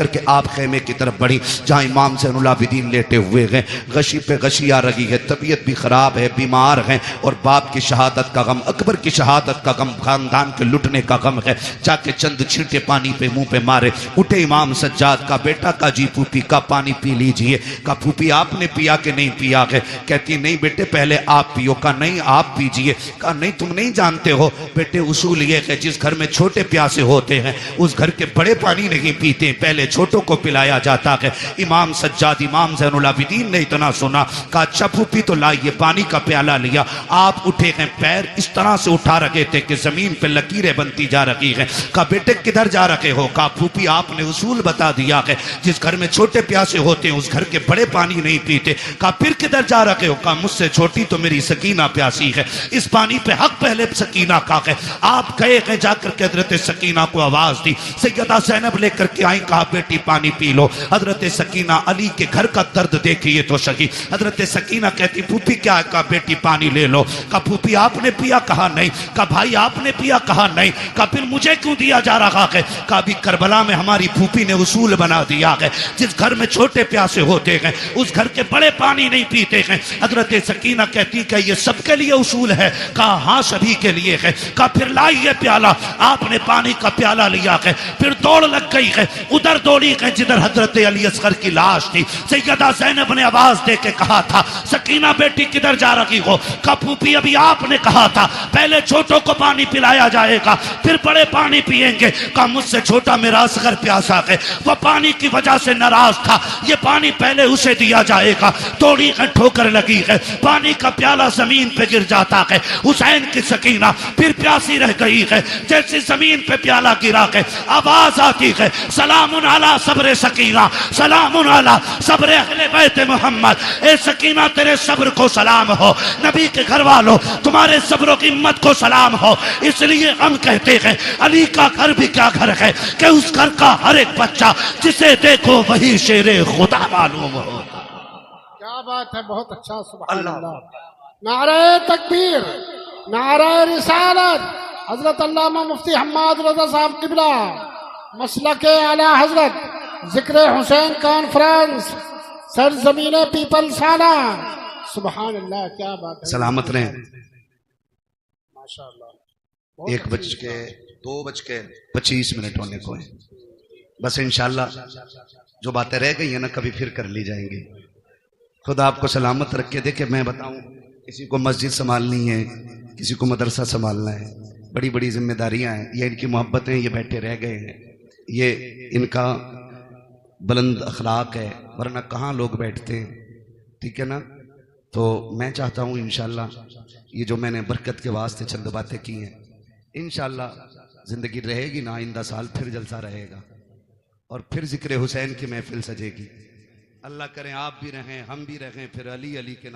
के आप खेमे की तरफ बढ़ी, जहां इमाम ज़ैनुल आबिदीन लेटे हुए हैं। गशी पे गशी आ रही है, तबीयत भी खराब है, बीमार हैं, और बाप की शहादत का गम, अकबर की शहादत का गम, खानदान के लुटने का गम है। जाके चंद छींटे पानी पे मुंह पे मारे। उठे इमाम सज्जाद का बेटा का जी फूफी का पानी पी लीजिए। का फूफी आपने पिया कि नहीं पिया है? कहती नहीं बेटे पहले आप पियो। का नहीं आप पीजिए। का नहीं तुम नहीं जानते हो बेटे, उसूल ये है जिस घर में छोटे प्यासे होते हैं उस घर के बड़े पानी नहीं पीते, पहले छोटों को पिलाया जाता है। इमाम सज्जाद, इमाम ज़ैनुल आबिदीन ने इतना सुना, कहा अच्छा फूफी तो लाइए। पानी का प्याला लिया। आप उठे हैं, पैर इस तरह से उठा रखे थे कि जमीन पे लकीरें बनती जा रही हैं। कहा बेटे किधर जा रखे हो? कहा फूफी आपने उसूल बता दिया है, जिस घर में छोटे प्यासे होते हैं उस घर के बड़े पानी नहीं पीते। कहा फिर किधर जा रखे हो? कहा मुझसे छोटी तो मेरी सकीना प्यासी है, इस पानी पे हक पहले सकीना का है। आप गए हैं, जाकर के हजरत सकीना को आवाज दी। सैयदा ज़ैनब लेकर के आई, कहा बेटी पानी पी लो। हजरत सकीना अली के घर का दर्द देखिए तो सही। हजरत सकीना कहती फूफी क्या है? कहा बेटी पानी ले लो। कहा फूफी आपने पिया? कहा नहीं। कहा भाई आपने पिया? कहा नहीं। कहा फिर मुझे क्यों दिया जा रहा है? कहा अभी करबला में हमारी फूफी ने उसूल बना दिया है, जिस घर में छोटे प्यासे होते हैं उस घर के बड़े पानी नहीं पीते हैं। हजरत सकीना कहती कि ये सबके लिए उसूल है? कहा हाँ सभी के लिए है। कहा फिर लाइए प्याला। आपने पानी का प्याला लिया है, फिर दौड़ लग गई है, उधर दौड़ी है जिधर हजरत अली असगर की लाश थी। सैयदा ज़ैनब ने आवाज दे के कहा था सकीना बेटी किधर जा रही हो? कहा फूफी अभी आपने कहा था पहले छोटों को पानी पिलाया जाएगा फिर बड़े पानी पिएंगे। कहा मुझसे छोटा मेरा असगर प्यासा है, वह पानी की वजह से नाराज था, ये पानी पहले उसे दिया जाएगा। दौड़ी है, ठोकर लगी है, पानी का प्याला जमीन पे गिर जाता है। हुसैन की सकीना फिर प्यासी रह गई है। जैसे जमीन पे प्याला गिरा है आवाज आती है सलामुन अला सब्र सकीना, सलामुन अला सब्र अहले बैत मोहम्मद। ए सकीना तेरे सब्र को सलाम हो, नबी के घर वालों तुम्हारे सब्र की हिम्मत को सलाम हो। इसलिए हम कहते हैं अली का घर भी क्या घर है कि उस घर का हर एक बच्चा जिसे देखो वही शेरे खुदा मालूम हो। क्या बात है, बहुत अच्छा, सुभान अल्लाह। नारे तकबीर, नारे रिसालत, हजरत अल्लामा मुफ्ती हम्माद रज़ा साहब किबला, मसलके आला हजरत, जिक्र हुसैन कॉन्फ्रेंस, सरजमीने पीपल साना। सुभान अल्लाह, क्या बात है। सलामत रहें। माशाअल्लाह। 1:02:25 होने को है। बस इंशाल्लाह जो बातें रह गई है ना कभी फिर कर ली जाएंगी। खुदा आपको सलामत रख के देखे। मैं बताऊं, किसी को मस्जिद संभालनी है, किसी को मदरसा संभालना है, बड़ी बड़ी जिम्मेदारियां हैं। ये इनकी मोहब्बतें, ये बैठे रह गए हैं, ये इनका बुलंद अखलाक है, वरना कहाँ लोग बैठते हैं। ठीक है ना? तो मैं चाहता हूँ इंशाल्लाह ये जो मैंने बरकत के वास्ते चंद बातें की हैं, इंशाल्लाह जिंदगी रहेगी ना, आइंदा साल फिर जलसा रहेगा और फिर जिक्र हुसैन की महफिल सजेगी। अल्लाह करें आप भी रहें, हम भी रहें, फिर अली अली के नाम